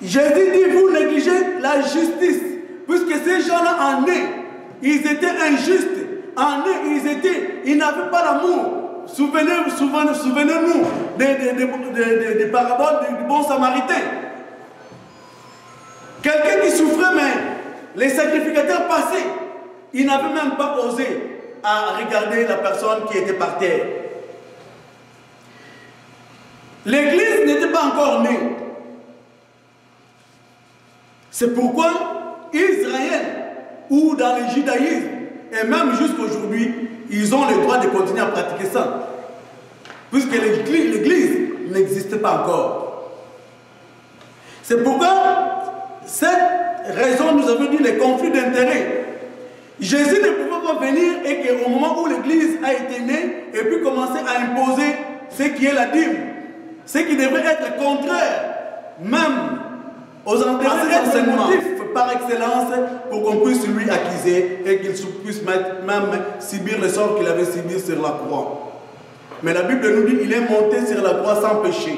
Jésus dit, vous négligez la justice. Puisque ces gens-là, en eux, ils étaient injustes. En eux, ils n'avaient pas l'amour. Souvenez-nous des paraboles du bon samaritain. Quelqu'un qui souffrait, mais les sacrificateurs passaient. Ils n'avaient même pas osé à regarder la personne qui était par terre. L'église n'était pas encore née. C'est pourquoi Israël, ou dans le judaïsme, et même jusqu'aujourd'hui, ils ont le droit de continuer à pratiquer ça. Puisque l'église n'existe pas encore. C'est pourquoi, cette raison, nous avons dit les conflits d'intérêts. Jésus ne pouvait pas venir et qu'au moment où l'église a été née, et puis commencer à imposer ce qui est la dîme, ce qui devrait être contraire, même aux enseignements par excellence, pour qu'on puisse lui accuser et qu'il puisse même subir le sort qu'il avait subi sur la croix. Mais la Bible nous dit qu'il est monté sur la croix sans péché.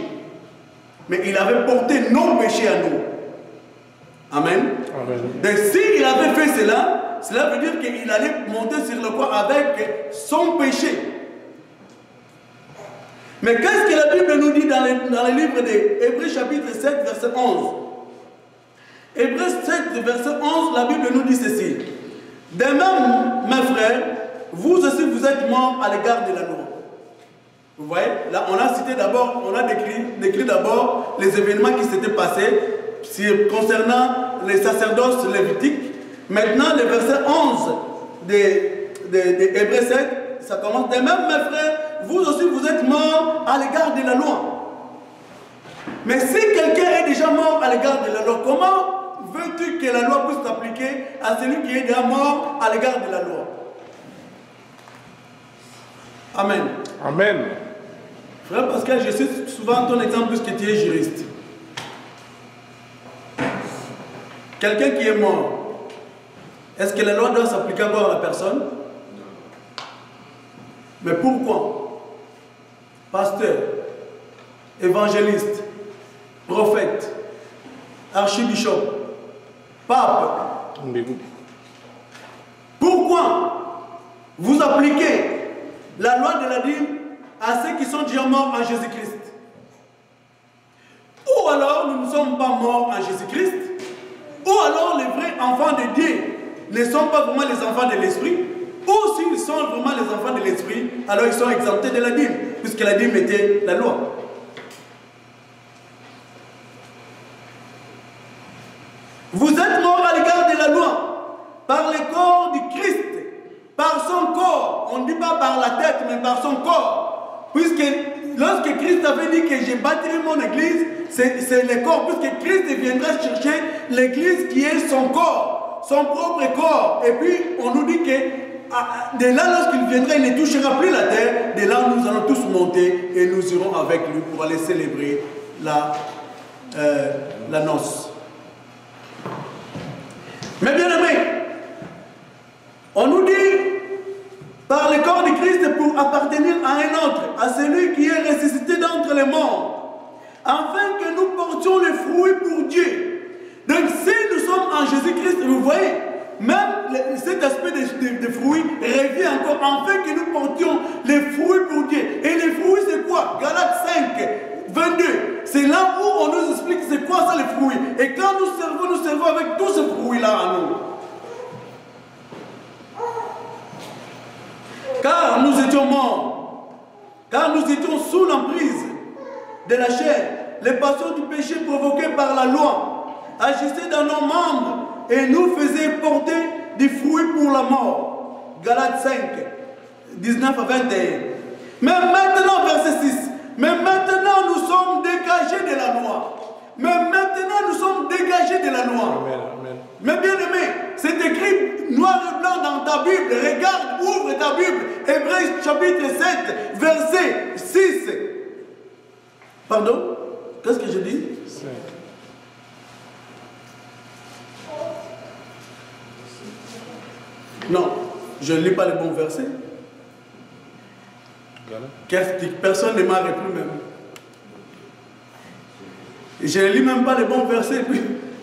Mais il avait porté nos péchés à nous. Amen. Amen. Donc s'il avait fait cela, cela veut dire qu'il allait monter sur la croix avec son péché. Mais qu'est-ce que la Bible nous dit dans le livre d'Hébreux chapitre 7, verset 11? Hébreux 7, verset 11, la Bible nous dit ceci. De même, mes frères, vous aussi vous êtes morts à l'égard de la loi. Vous voyez, là on a cité d'abord, on a décrit d'abord les événements qui s'étaient passés concernant les sacerdoces lévitiques. Maintenant, le verset 11 de Hébreux 7, ça commence. De même, mes frères, vous aussi vous êtes morts à l'égard de la loi. Mais si quelqu'un est déjà mort à l'égard de la loi, comment veux-tu que la loi puisse s'appliquer à celui qui est déjà mort à l'égard de la loi? Amen. Amen. Frère Pascal, je suis souvent ton exemple puisque tu es juriste. Quelqu'un qui est mort, est-ce que la loi doit s'appliquer encore à la personne? Mais pourquoi? Pasteur, évangéliste, prophète, archibishop, pape. Pourquoi vous appliquez la loi de la dîme à ceux qui sont déjà morts en Jésus-Christ? Ou alors nous ne sommes pas morts en Jésus-Christ, ou alors les vrais enfants de Dieu ne sont pas vraiment les enfants de l'esprit, ou s'ils sont vraiment les enfants de l'esprit, alors ils sont exemptés de la dîme, puisque la dîme était la loi. Vous êtes morts à l'égard de la loi, par le corps du Christ, par son corps. On ne dit pas par la tête, mais par son corps. Puisque lorsque Christ avait dit que je bâtirai mon église, c'est le corps, puisque Christ viendra chercher l'église qui est son corps, son propre corps. Et puis on nous dit que de là, lorsqu'il viendra, il ne touchera plus la terre. De là, nous allons tous monter et nous irons avec lui pour aller célébrer la noce. Mais bien aimé, on nous dit par le corps de Christ pour appartenir à un autre, à celui qui est ressuscité d'entre les morts, afin que nous portions les fruits pour Dieu. Donc si nous sommes en Jésus-Christ, vous voyez, même cet aspect de fruits revient encore, afin que nous portions les fruits pour Dieu. Et les fruits c'est quoi? Galates 5, 22. C'est là où on nous explique c'est quoi ça les fruits. Et quand nous servons avec tous ces fruits-là à nous. Car nous étions morts, car nous étions sous l'emprise de la chair, les passions du péché provoquées par la loi agissaient dans nos membres et nous faisaient porter des fruits pour la mort. Galates 5, 19 à 21. Mais maintenant, verset 6, mais maintenant nous sommes dégagés de la loi. Mais maintenant nous sommes dégagés de la loi. Amen, amen. Mais bien aimé, c'est écrit noir et blanc dans ta Bible. Regarde, ouvre ta Bible. Hébreux chapitre 7, verset 6. Pardon? Qu'est-ce que je dis? 5. Non, je ne lis pas les bons versets. Personne ne m'a repris même. Je ne lis même pas les bons versets, puis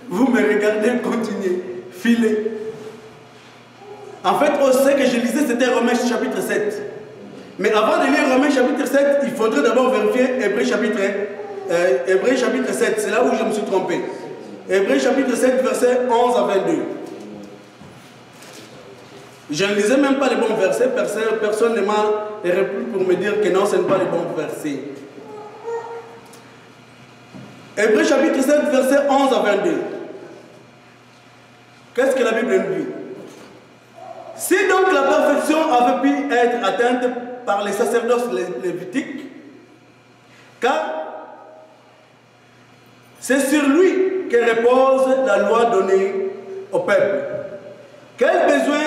vous me regardez continuer, filer. En fait, ce que je lisais, c'était Romains chapitre 7. Mais avant de lire Romains chapitre 7, il faudrait d'abord vérifier Hébreux chapitre 7. C'est là où je me suis trompé. Hébreux chapitre 7, verset 11 à 22. Je ne lisais même pas les bons versets, personne ne m'a repris pour me dire que non, ce n'est pas les bons versets. Hébreux chapitre 7, verset 11 à 22. Qu'est-ce que la Bible nous dit? Si donc la perfection avait pu être atteinte par les sacerdoces lévitiques, car c'est sur lui que repose la loi donnée au peuple. Quel besoin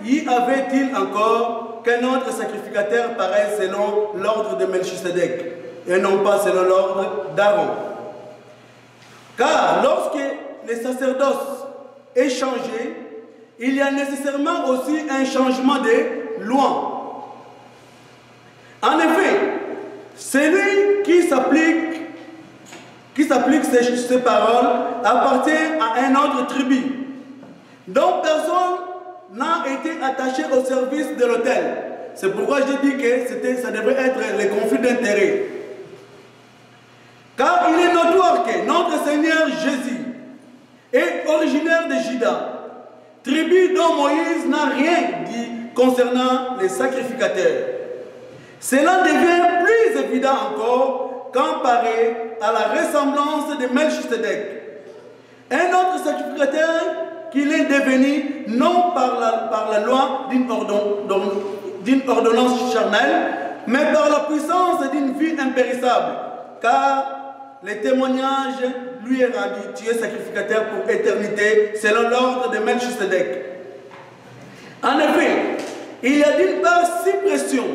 y avait-il encore qu'un autre sacrificateur pareil selon l'ordre de Melchisedec et non pas selon l'ordre d'Aaron? Car lorsque les sacerdoces est changé, il y a nécessairement aussi un changement de loi. En effet, celui qui s'applique ces paroles appartient à un autre tribu, dont personne n'a été attaché au service de l'autel. C'est pourquoi j'ai dit que ça devrait être les conflits d'intérêts. Car il est notoire que notre Seigneur Jésus est originaire de Juda, tribu dont Moïse n'a rien dit concernant les sacrificateurs. Cela devient plus évident encore comparé à la ressemblance de Melchisedec, un autre sacrificateur qu'il est devenu non par la loi d'une ordonnance charnelle, mais par la puissance d'une vie impérissable, car le témoignage lui est rendu, tu es sacrificateur pour éternité, selon l'ordre de Melchisedec. En effet, il y a d'une part 6 pressions,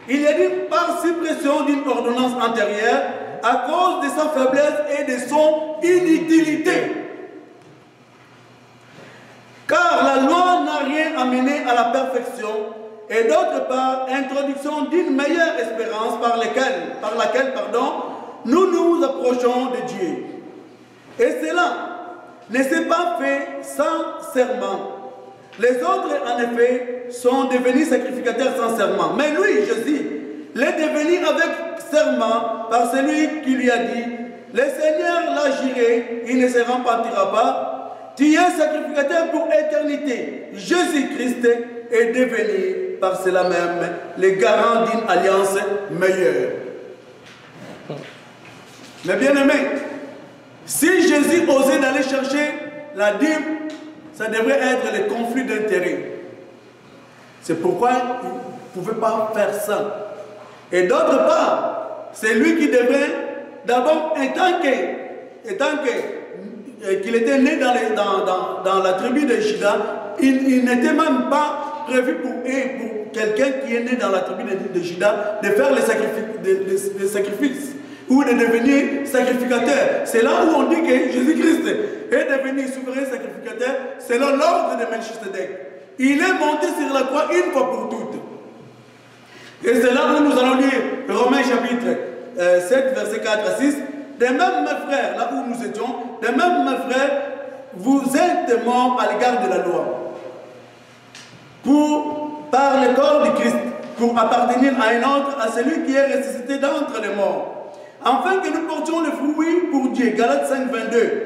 Il est dit par suppression d'une ordonnance antérieure à cause de sa faiblesse et de son inutilité. Car la loi n'a rien amené à la perfection et d'autre part, introduction d'une meilleure espérance par laquelle nous nous approchons de Dieu. Et cela ne s'est pas fait sans serment. Les autres, en effet, sont devenus sacrificateurs sans serment. Mais lui, Jésus, l'est devenu avec serment par celui qui lui a dit, « Le Seigneur l'a juré, il ne se repentira pas. Tu es sacrificateur pour éternité. » Jésus-Christ est devenu par cela même le garant d'une alliance meilleure. Mais bien aimé, si Jésus osait d'aller chercher la dîme, ça devrait être le conflit d'intérêts. C'est pourquoi il ne pouvait pas faire ça. Et d'autre part, c'est lui qui devrait, d'abord, étant qu'il était né dans la tribu de Juda, il n'était même pas prévu pour quelqu'un qui est né dans la tribu de Juda de faire les sacrifices ou de devenir sacrificateur. C'est là où on dit que Jésus-Christ est devenu souverain sacrificateur selon l'ordre de Melchisedec. Il est monté sur la croix une fois pour toutes. Et c'est là où nous allons lire Romains chapitre 7, verset 4 à 6. De même, mes frères, là où nous étions, de même, mes frères, vous êtes morts à l'égard de la loi. Par le corps de Christ, pour appartenir à un autre, à celui qui est ressuscité d'entre les morts. Afin que nous portions le fruit pour Dieu. Galates 5, 22.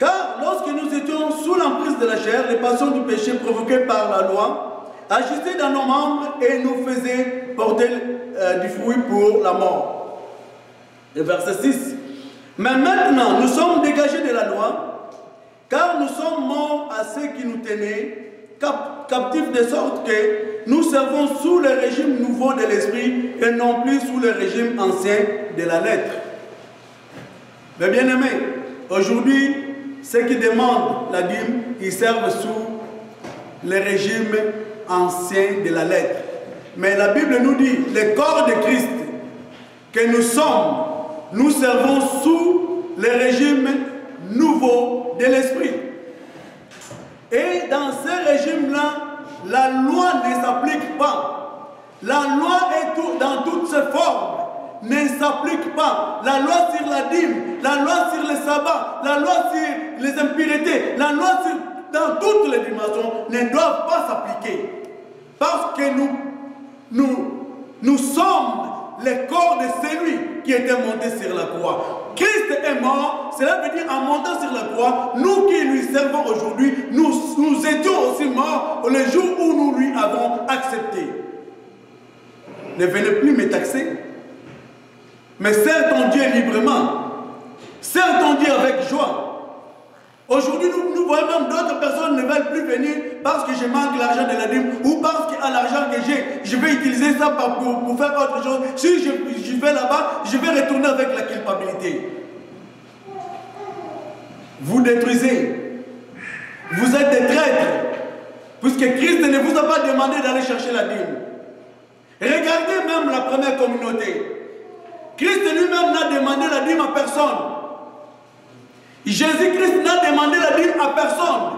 Car lorsque nous étions sous l'emprise de la chair, les passions du péché provoquées par la loi agissaient dans nos membres et nous faisaient porter du fruit pour la mort. Et verset 6. Mais maintenant, nous sommes dégagés de la loi, car nous sommes morts à ceux qui nous tenaient captifs, de sorte que nous servons sous le régime nouveau de l'esprit et non plus sous le régime ancien de la lettre. Mais bien aimé, aujourd'hui, ceux qui demandent la dîme, ils servent sous le régime ancien de la lettre. Mais la Bible nous dit, le corps de Christ que nous sommes, nous servons sous le régime nouveau de l'esprit. Et dans ce régime-là, la loi ne s'applique pas. La loi est dans toutes ses formes, ne s'applique pas. La loi sur la dîme, la loi sur le sabbat, la loi sur les impuretés, la loi dans toutes les dimensions ne doivent pas s'appliquer. Parce que nous sommes le corps de celui qui était monté sur la croix. Christ est mort, cela veut dire en montant sur la croix, nous qui lui servons aujourd'hui, nous étions aussi morts le jour où nous lui avons accepté. Ne venez plus me taxer, mais sers ton Dieu librement, sers ton Dieu avec joie. Aujourd'hui, nous voyons même d'autres personnes ne veulent plus venir parce que je manque l'argent de la dîme ou parce qu'à l'argent que j'ai, je vais utiliser ça pour faire autre chose. Si je vais là-bas, je vais retourner avec la culpabilité. Vous détruisez. Vous êtes des traîtres. Puisque Christ ne vous a pas demandé d'aller chercher la dîme. Regardez même la première communauté. Christ lui-même n'a demandé la dîme à personne. Jésus-Christ n'a demandé la dîme à personne.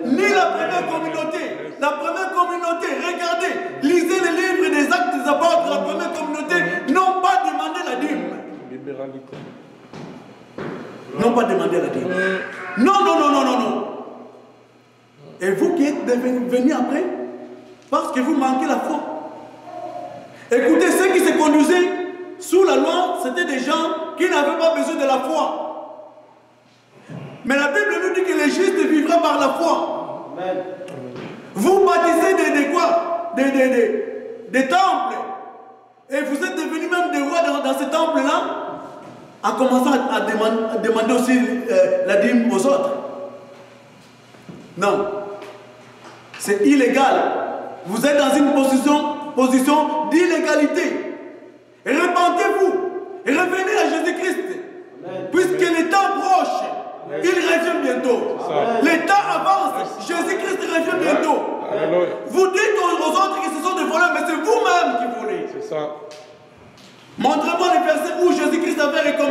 Ni la première communauté. La première communauté, regardez, lisez les livres des Actes des Apôtres, la première communauté n'ont pas demandé la dîme. N'ont pas demandé la dîme. Non. Et vous qui êtes venus après, parce que vous manquez la foi. Écoutez, ceux qui se conduisaient sous la loi, c'était des gens qui n'avaient pas besoin de la foi. Mais la Bible nous dit que les justes vivront par la foi. Amen. Vous baptisez des temples. Et vous êtes devenus même des rois dans ces temples-là, en commençant à demander aussi la dîme aux autres. Non. C'est illégal. Vous êtes dans une position d'illégalité. Repentez-vous. Et revenez à Jésus-Christ. Puisque le temps proche. Il revient bientôt. Le temps avance. Jésus-Christ revient bientôt. Vous dites aux autres qui se sont des voleurs, mais c'est vous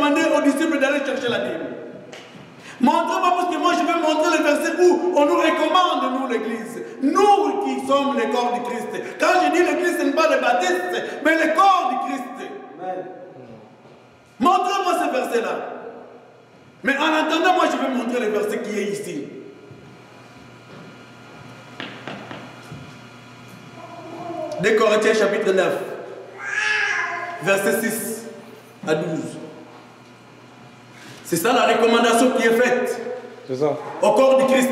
demandé aux disciples d'aller chercher la dîme. Montre-moi, parce que moi je vais montrer le verset où on nous recommande, nous l'église. Nous qui sommes le corps du Christ. Quand je dis l'église, ce n'est pas le baptiste, mais le corps du Christ. Montre-moi ce verset-là. Mais en attendant, moi je vais montrer le verset qui est ici. De Corinthiens chapitre 9, verset 6 à 12. C'est ça la recommandation qui est faite au corps du Christ.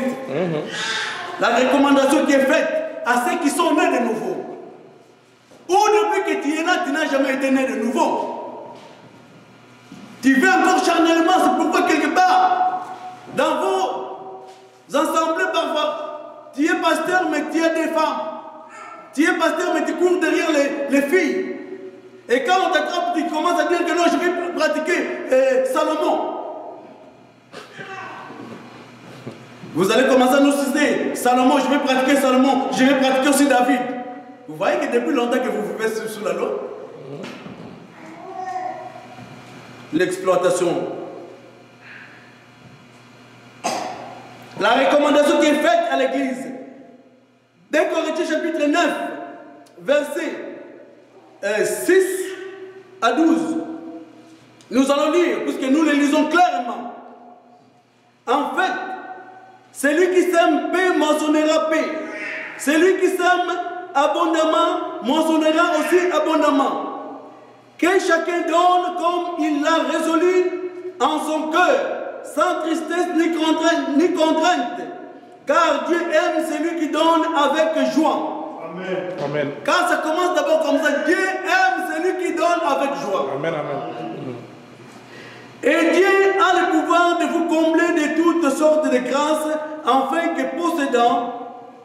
La recommandation qui est faite à ceux qui sont nés de nouveau. Ou depuis que tu es là, tu n'as jamais été né de nouveau. Tu vis encore charnellement, c'est pourquoi quelque part, dans vos assemblées parfois, tu es pasteur mais tu as des femmes. Tu es pasteur mais tu cours derrière les filles. Et quand on t'attrape, tu commences à dire que non, je vais pratiquer Salomon. Vous allez commencer à nous citer Salomon, je vais pratiquer Salomon, je vais pratiquer aussi David. Vous voyez que depuis longtemps que vous vivez sous la loi. L'exploitation. La recommandation qui est faite à l'église. Dès Corinthiens chapitre 9, versets 6 à 12. Nous allons lire, puisque nous les lisons clairement. En fait, celui qui sème paix moissonnera paix. Celui qui sème abondamment moissonnera aussi abondamment. Que chacun donne comme il l'a résolu en son cœur, sans tristesse ni contrainte. Car Dieu aime celui qui donne avec joie. Amen. Amen. Quand ça commence d'abord comme ça, Dieu aime celui qui donne avec joie. Amen. Amen. Et Dieu a le pouvoir de vous combler de toutes sortes de grâces, afin que possédant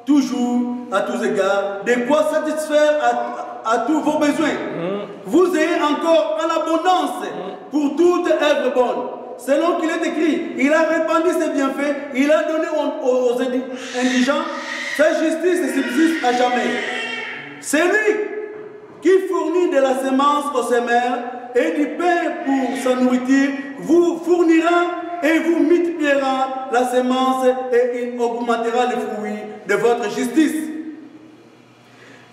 toujours, à tous égards, de quoi satisfaire à tous vos besoins. Vous ayez encore en abondance pour toute œuvre bonne. Selon qu'il est écrit, il a répandu ses bienfaits, il a donné aux indigents, sa justice subsiste à jamais. C'est lui qui fournit de la semence aux semeurs et du pain pour sa nourriture, vous fournira et vous multipliera la semence et il augmentera les fruits de votre justice.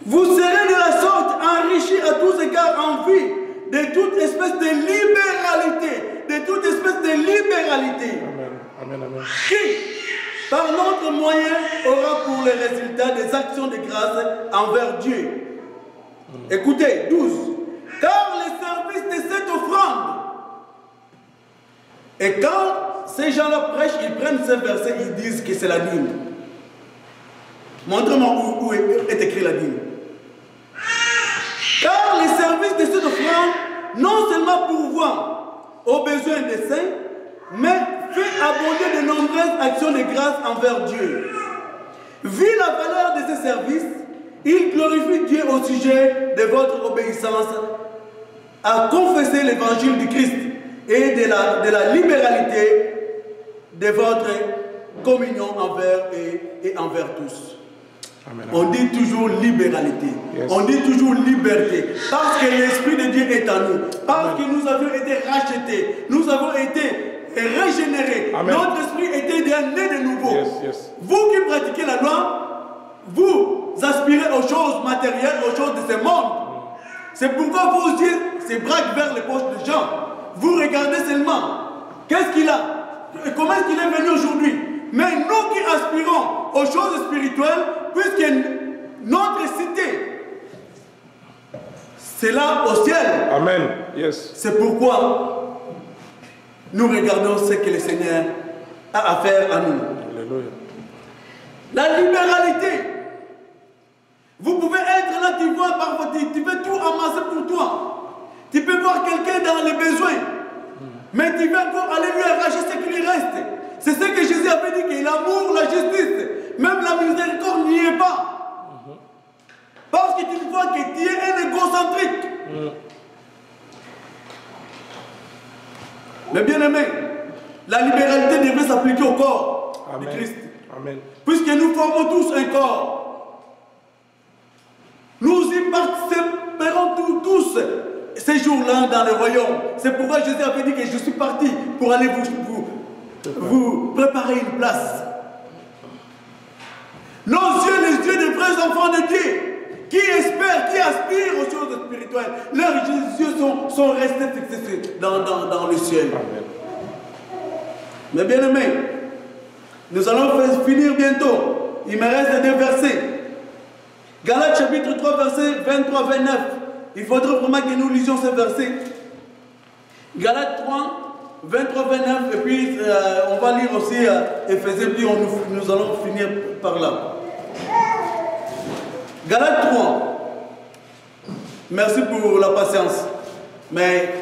Vous serez de la sorte enrichis à tous égards en vie de toute espèce de libéralité. De toute espèce de libéralité. Amen. Amen. Amen. Qui, par notre moyen, aura pour les résultats des actions de grâce envers Dieu. Écoutez, 12. Car les services de cette offrande. Et quand ces gens-là prêchent, ils prennent ce verset, ils disent que c'est la dîme. Montrez-moi où est écrit la dîme. Car les services de cette offrande, non seulement pourvoient aux besoins des saints, mais fait abonder de nombreuses actions de grâce envers Dieu. Vu la valeur de ces services, il glorifie Dieu au sujet de votre obéissance à confesser l'évangile du Christ et de la libéralité de votre communion envers et envers tous. Amen. On dit toujours libéralité. Yes. On dit toujours liberté. Parce que l'Esprit de Dieu est en nous. Parce que nous avons été rachetés. Nous avons été régénérés. Amen. Notre esprit était déjà né de nouveau. Yes, yes. Vous qui pratiquez la loi, vous aspirez aux choses matérielles, aux choses de ce monde. C'est pourquoi vos yeux se braquent vers les poches des gens. Vous regardez seulement. Qu'est-ce qu'il a? Comment est-ce qu'il est venu aujourd'hui? Mais nous qui aspirons aux choses spirituelles, puisque notre cité, c'est là au ciel. Amen. Yes. C'est pourquoi nous regardons ce que le Seigneur a à faire à nous. Alléluia. La libéralité. Vous pouvez être là, tu vois, parfois, tu peux tout amasser pour toi. Tu peux voir quelqu'un dans les besoins. Mais tu veux encore aller lui arracher ce qui lui reste. C'est ce que Jésus avait dit, que l'amour, la justice, même la miséricorde n'y est pas. Parce que tu vois que tu es un égocentrique. Mais bien aimé, la libéralité devrait s'appliquer au corps de Christ. Amen. Puisque nous formons tous un corps. Nous y participerons tous. C'est séjour-là dans le royaume. C'est pourquoi Jésus avait dit que je suis parti pour aller vous préparer une place. Nos yeux, les yeux des vrais enfants de Dieu, qui espèrent, qui aspirent aux choses spirituelles, leurs yeux sont restés fixés dans le ciel. Amen. Mais bien aimés, nous allons finir bientôt. Il me reste 2 versets. Galates chapitre 3, versets 23-29. Il faudrait vraiment que nous lisions ces versets. Galates 3, 23-29. Et puis on va lire aussi Éphésiens, puis nous allons finir par là. Galates 3. Merci pour la patience. Mais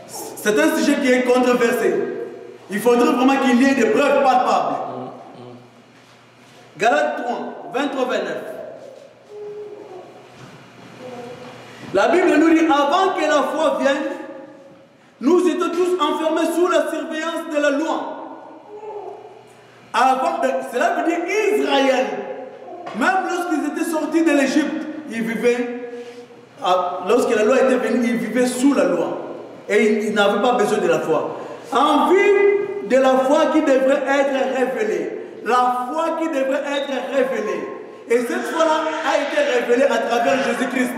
c'est un sujet qui est controversé. Il faudrait vraiment qu'il y ait des preuves palpables. Galates 3, 23-29. La Bible nous dit, avant que la foi vienne, nous étions tous enfermés sous la surveillance de la loi. Cela veut dire Israël. Même lorsqu'ils étaient sortis de l'Égypte, ils vivaient, lorsque la loi était venue, ils vivaient sous la loi. Et ils n'avaient pas besoin de la foi. En vue de la foi qui devrait être révélée. La foi qui devrait être révélée. Et cette foi-là a été révélée à travers Jésus-Christ.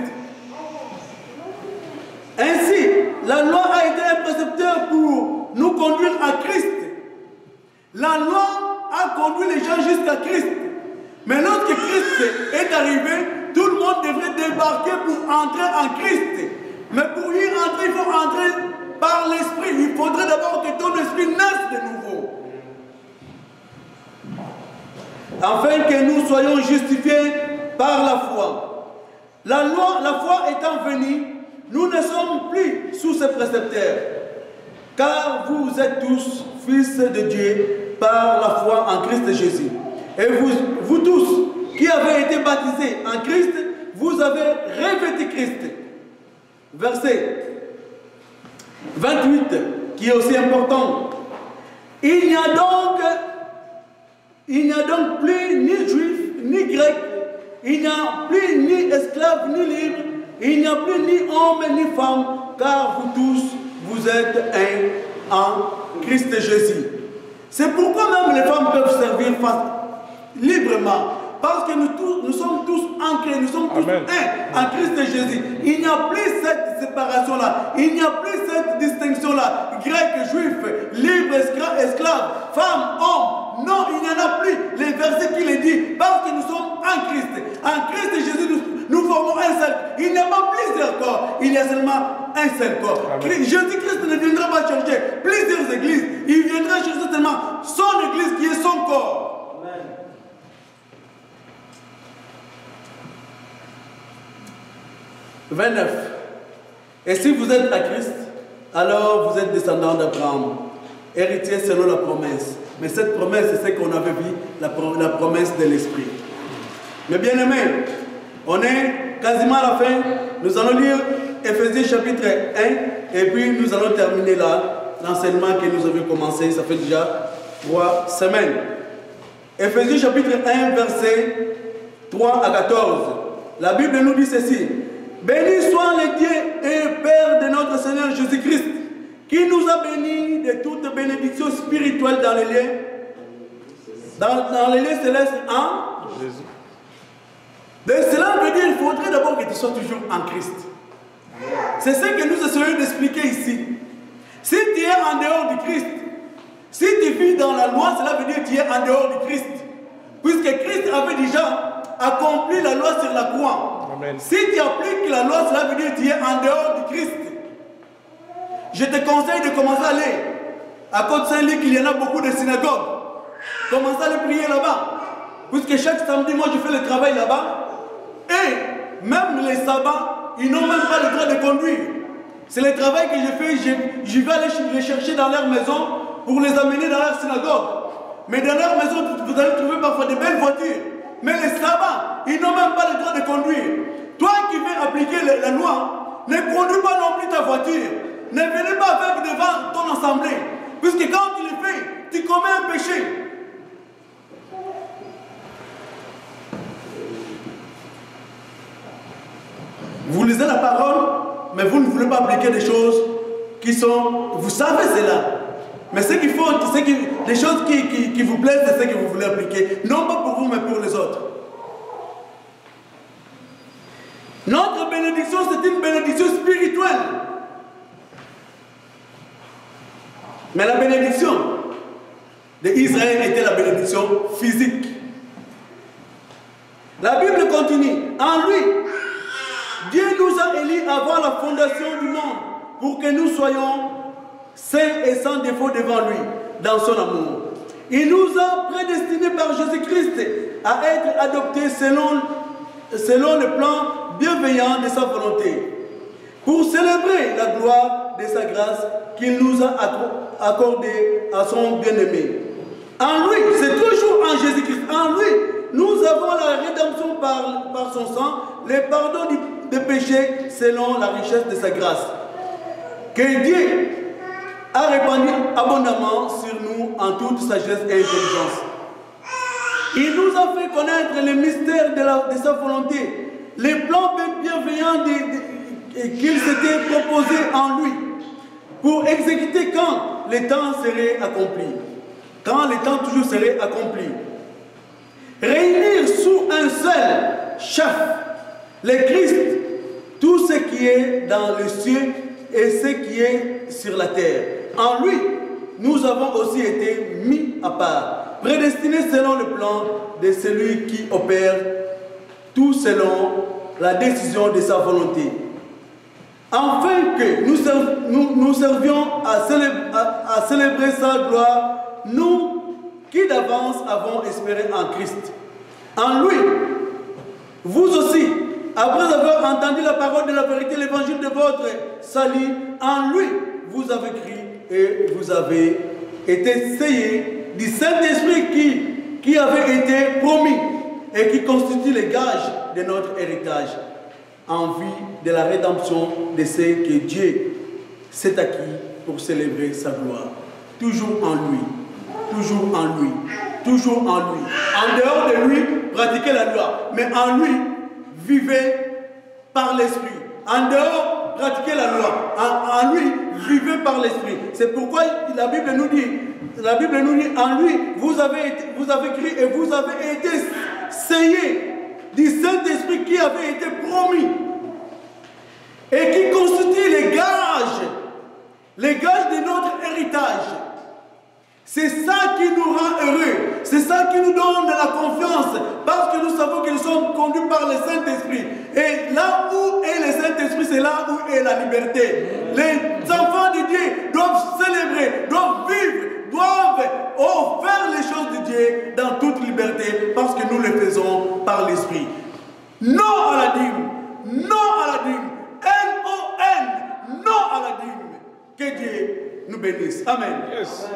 Ainsi, la loi a été un précepteur pour nous conduire à Christ. La loi a conduit les gens jusqu'à Christ. Mais lorsque Christ est arrivé, tout le monde devrait débarquer pour entrer en Christ. Mais pour y entrer, il faut entrer par l'Esprit. Il faudrait d'abord que ton esprit naisse de nouveau. Afin que nous soyons justifiés par la foi. La foi étant venue, nous ne sommes plus sous ses précepteurs. Car vous êtes tous fils de Dieu par la foi en Christ Jésus. Et vous tous qui avez été baptisés en Christ, vous avez revêtu Christ. Verset 28, qui est aussi important. Il n'y a donc plus ni juif, ni grec, il n'y a plus ni esclave, ni libre, il n'y a plus ni homme, ni femme, car vous tous, vous êtes un en Christ Jésus. C'est pourquoi même les femmes peuvent servir librement. Parce que nous sommes tous ancrés, nous sommes tous un en Christ Jésus. Il n'y a plus cette séparation-là. Il n'y a plus cette distinction-là. Grec, juif, libre, esclave, femme, homme. Non, il n'y en a plus. Les versets qui les disent. Parce que nous sommes en Christ. En Christ Jésus, nous formons un seul. Il n'y a pas plusieurs corps. Il y a seulement un seul corps. Jésus-Christ ne viendra pas chercher plusieurs églises. Il viendra chercher seulement son église qui est son corps. 29. Et si vous êtes à Christ, alors vous êtes descendant d'Abraham, héritier selon la promesse. Mais cette promesse, c'est ce qu'on avait vu, la promesse de l'Esprit. Mais bien aimés, on est quasiment à la fin. Nous allons lire Éphésiens chapitre 1 et puis nous allons terminer là l'enseignement que nous avions commencé. Ça fait déjà 3 semaines. Éphésiens chapitre 1, versets 3 à 14. La Bible nous dit ceci. Béni soit le Dieu et Père de notre Seigneur Jésus-Christ, qui nous a bénis de toute bénédiction spirituelle dans les lieux, dans les lieux célestes en Jésus. Donc cela veut dire qu'il faudrait d'abord que tu sois toujours en Christ. C'est ce que nous essayons d'expliquer ici. Si tu es en dehors du Christ, si tu vis dans la loi, cela veut dire que tu es en dehors du Christ. Puisque Christ avait déjà accompli la loi sur la croix. Amen. Si tu appliques la loi, cela veut dire que tu es en dehors du Christ. Je te conseille de commencer à aller à Côte-Saint-Luc, il y en a beaucoup de synagogues. Commence à aller prier là-bas. Puisque chaque samedi, moi je fais le travail là-bas. Et même les sabbats, ils n'ont même pas le droit de conduire. C'est le travail que je fais, je vais aller les chercher dans leur maison pour les amener dans leur synagogue. Mais dans leur maison, vous allez trouver parfois de belles voitures. Mais les sabbats, ils n'ont même pas le droit de conduire. Toi qui veux appliquer la loi, ne conduis pas non plus ta voiture. Ne venez pas avec devant ton assemblée. Puisque quand tu le fais, tu commets un péché. Vous lisez la parole, mais vous ne voulez pas appliquer des choses qui sont... Vous savez cela. Mais ce qu'il faut, les choses qui vous plaisent, c'est ce que vous voulez appliquer. Non pas pour vous, mais pour les autres. Notre bénédiction, c'est une bénédiction spirituelle. Mais la bénédiction d'Israël était la bénédiction physique. La Bible continue. En lui, Dieu nous a élus avant la fondation du monde pour que nous soyons saints et sans défaut devant lui, dans son amour. Il nous a prédestinés par Jésus-Christ à être adoptés selon le plan bienveillant de sa volonté, pour célébrer la gloire de sa grâce qu'il nous a accordée à son bien-aimé. En lui, c'est toujours en Jésus-Christ, en lui, nous avons la rédemption par son sang, le pardon des péchés selon la richesse de sa grâce, que Dieu a répandu abondamment sur nous en toute sagesse et intelligence. Il nous a fait connaître les mystères de sa volonté, les plans bienveillants qu'il s'était proposé en lui, pour exécuter quand le temps serait accompli. Quand le temps toujours serait accompli. Réunir sous un seul chef, le Christ, tout ce qui est dans le ciel et ce qui est sur la terre. En lui, nous avons aussi été mis à part, prédestinés selon le plan de celui qui opère tout selon la décision de sa volonté, afin que nous servions à célébrer sa gloire, nous qui d'avance avons espéré en Christ. En lui, vous aussi, après avoir entendu la parole de la vérité, l'évangile de votre salut, en lui, vous avez crié et vous avez été scellés du Saint-Esprit qui avait été promis et qui constitue le gage de notre héritage en vue de la rédemption de ce que Dieu s'est acquis pour célébrer sa gloire. Toujours en lui, toujours en lui, toujours en lui. En dehors de lui, pratiquez la loi, mais en lui, vivez par l'Esprit. En dehors, pratiquez la loi. En lui, vivez par l'Esprit. C'est pourquoi la Bible nous dit, en lui, vous avez crié et vous avez été scellés du Saint-Esprit qui avait été promis et qui constitue les gages de notre héritage. C'est ça qui nous rend heureux, c'est ça qui nous donne de la confiance, parce que nous savons que nous sommes conduits par le Saint-Esprit. Et là où est le Saint-Esprit, c'est là où est la liberté. Les enfants de Dieu doivent célébrer, doivent vivre, doivent faire les choses de Dieu dans toute liberté, parce que nous le faisons par l'Esprit. Non à la dîme, non à la dîme, N-O-N, non à la dîme. Que Dieu nous bénisse. Amen. Yes.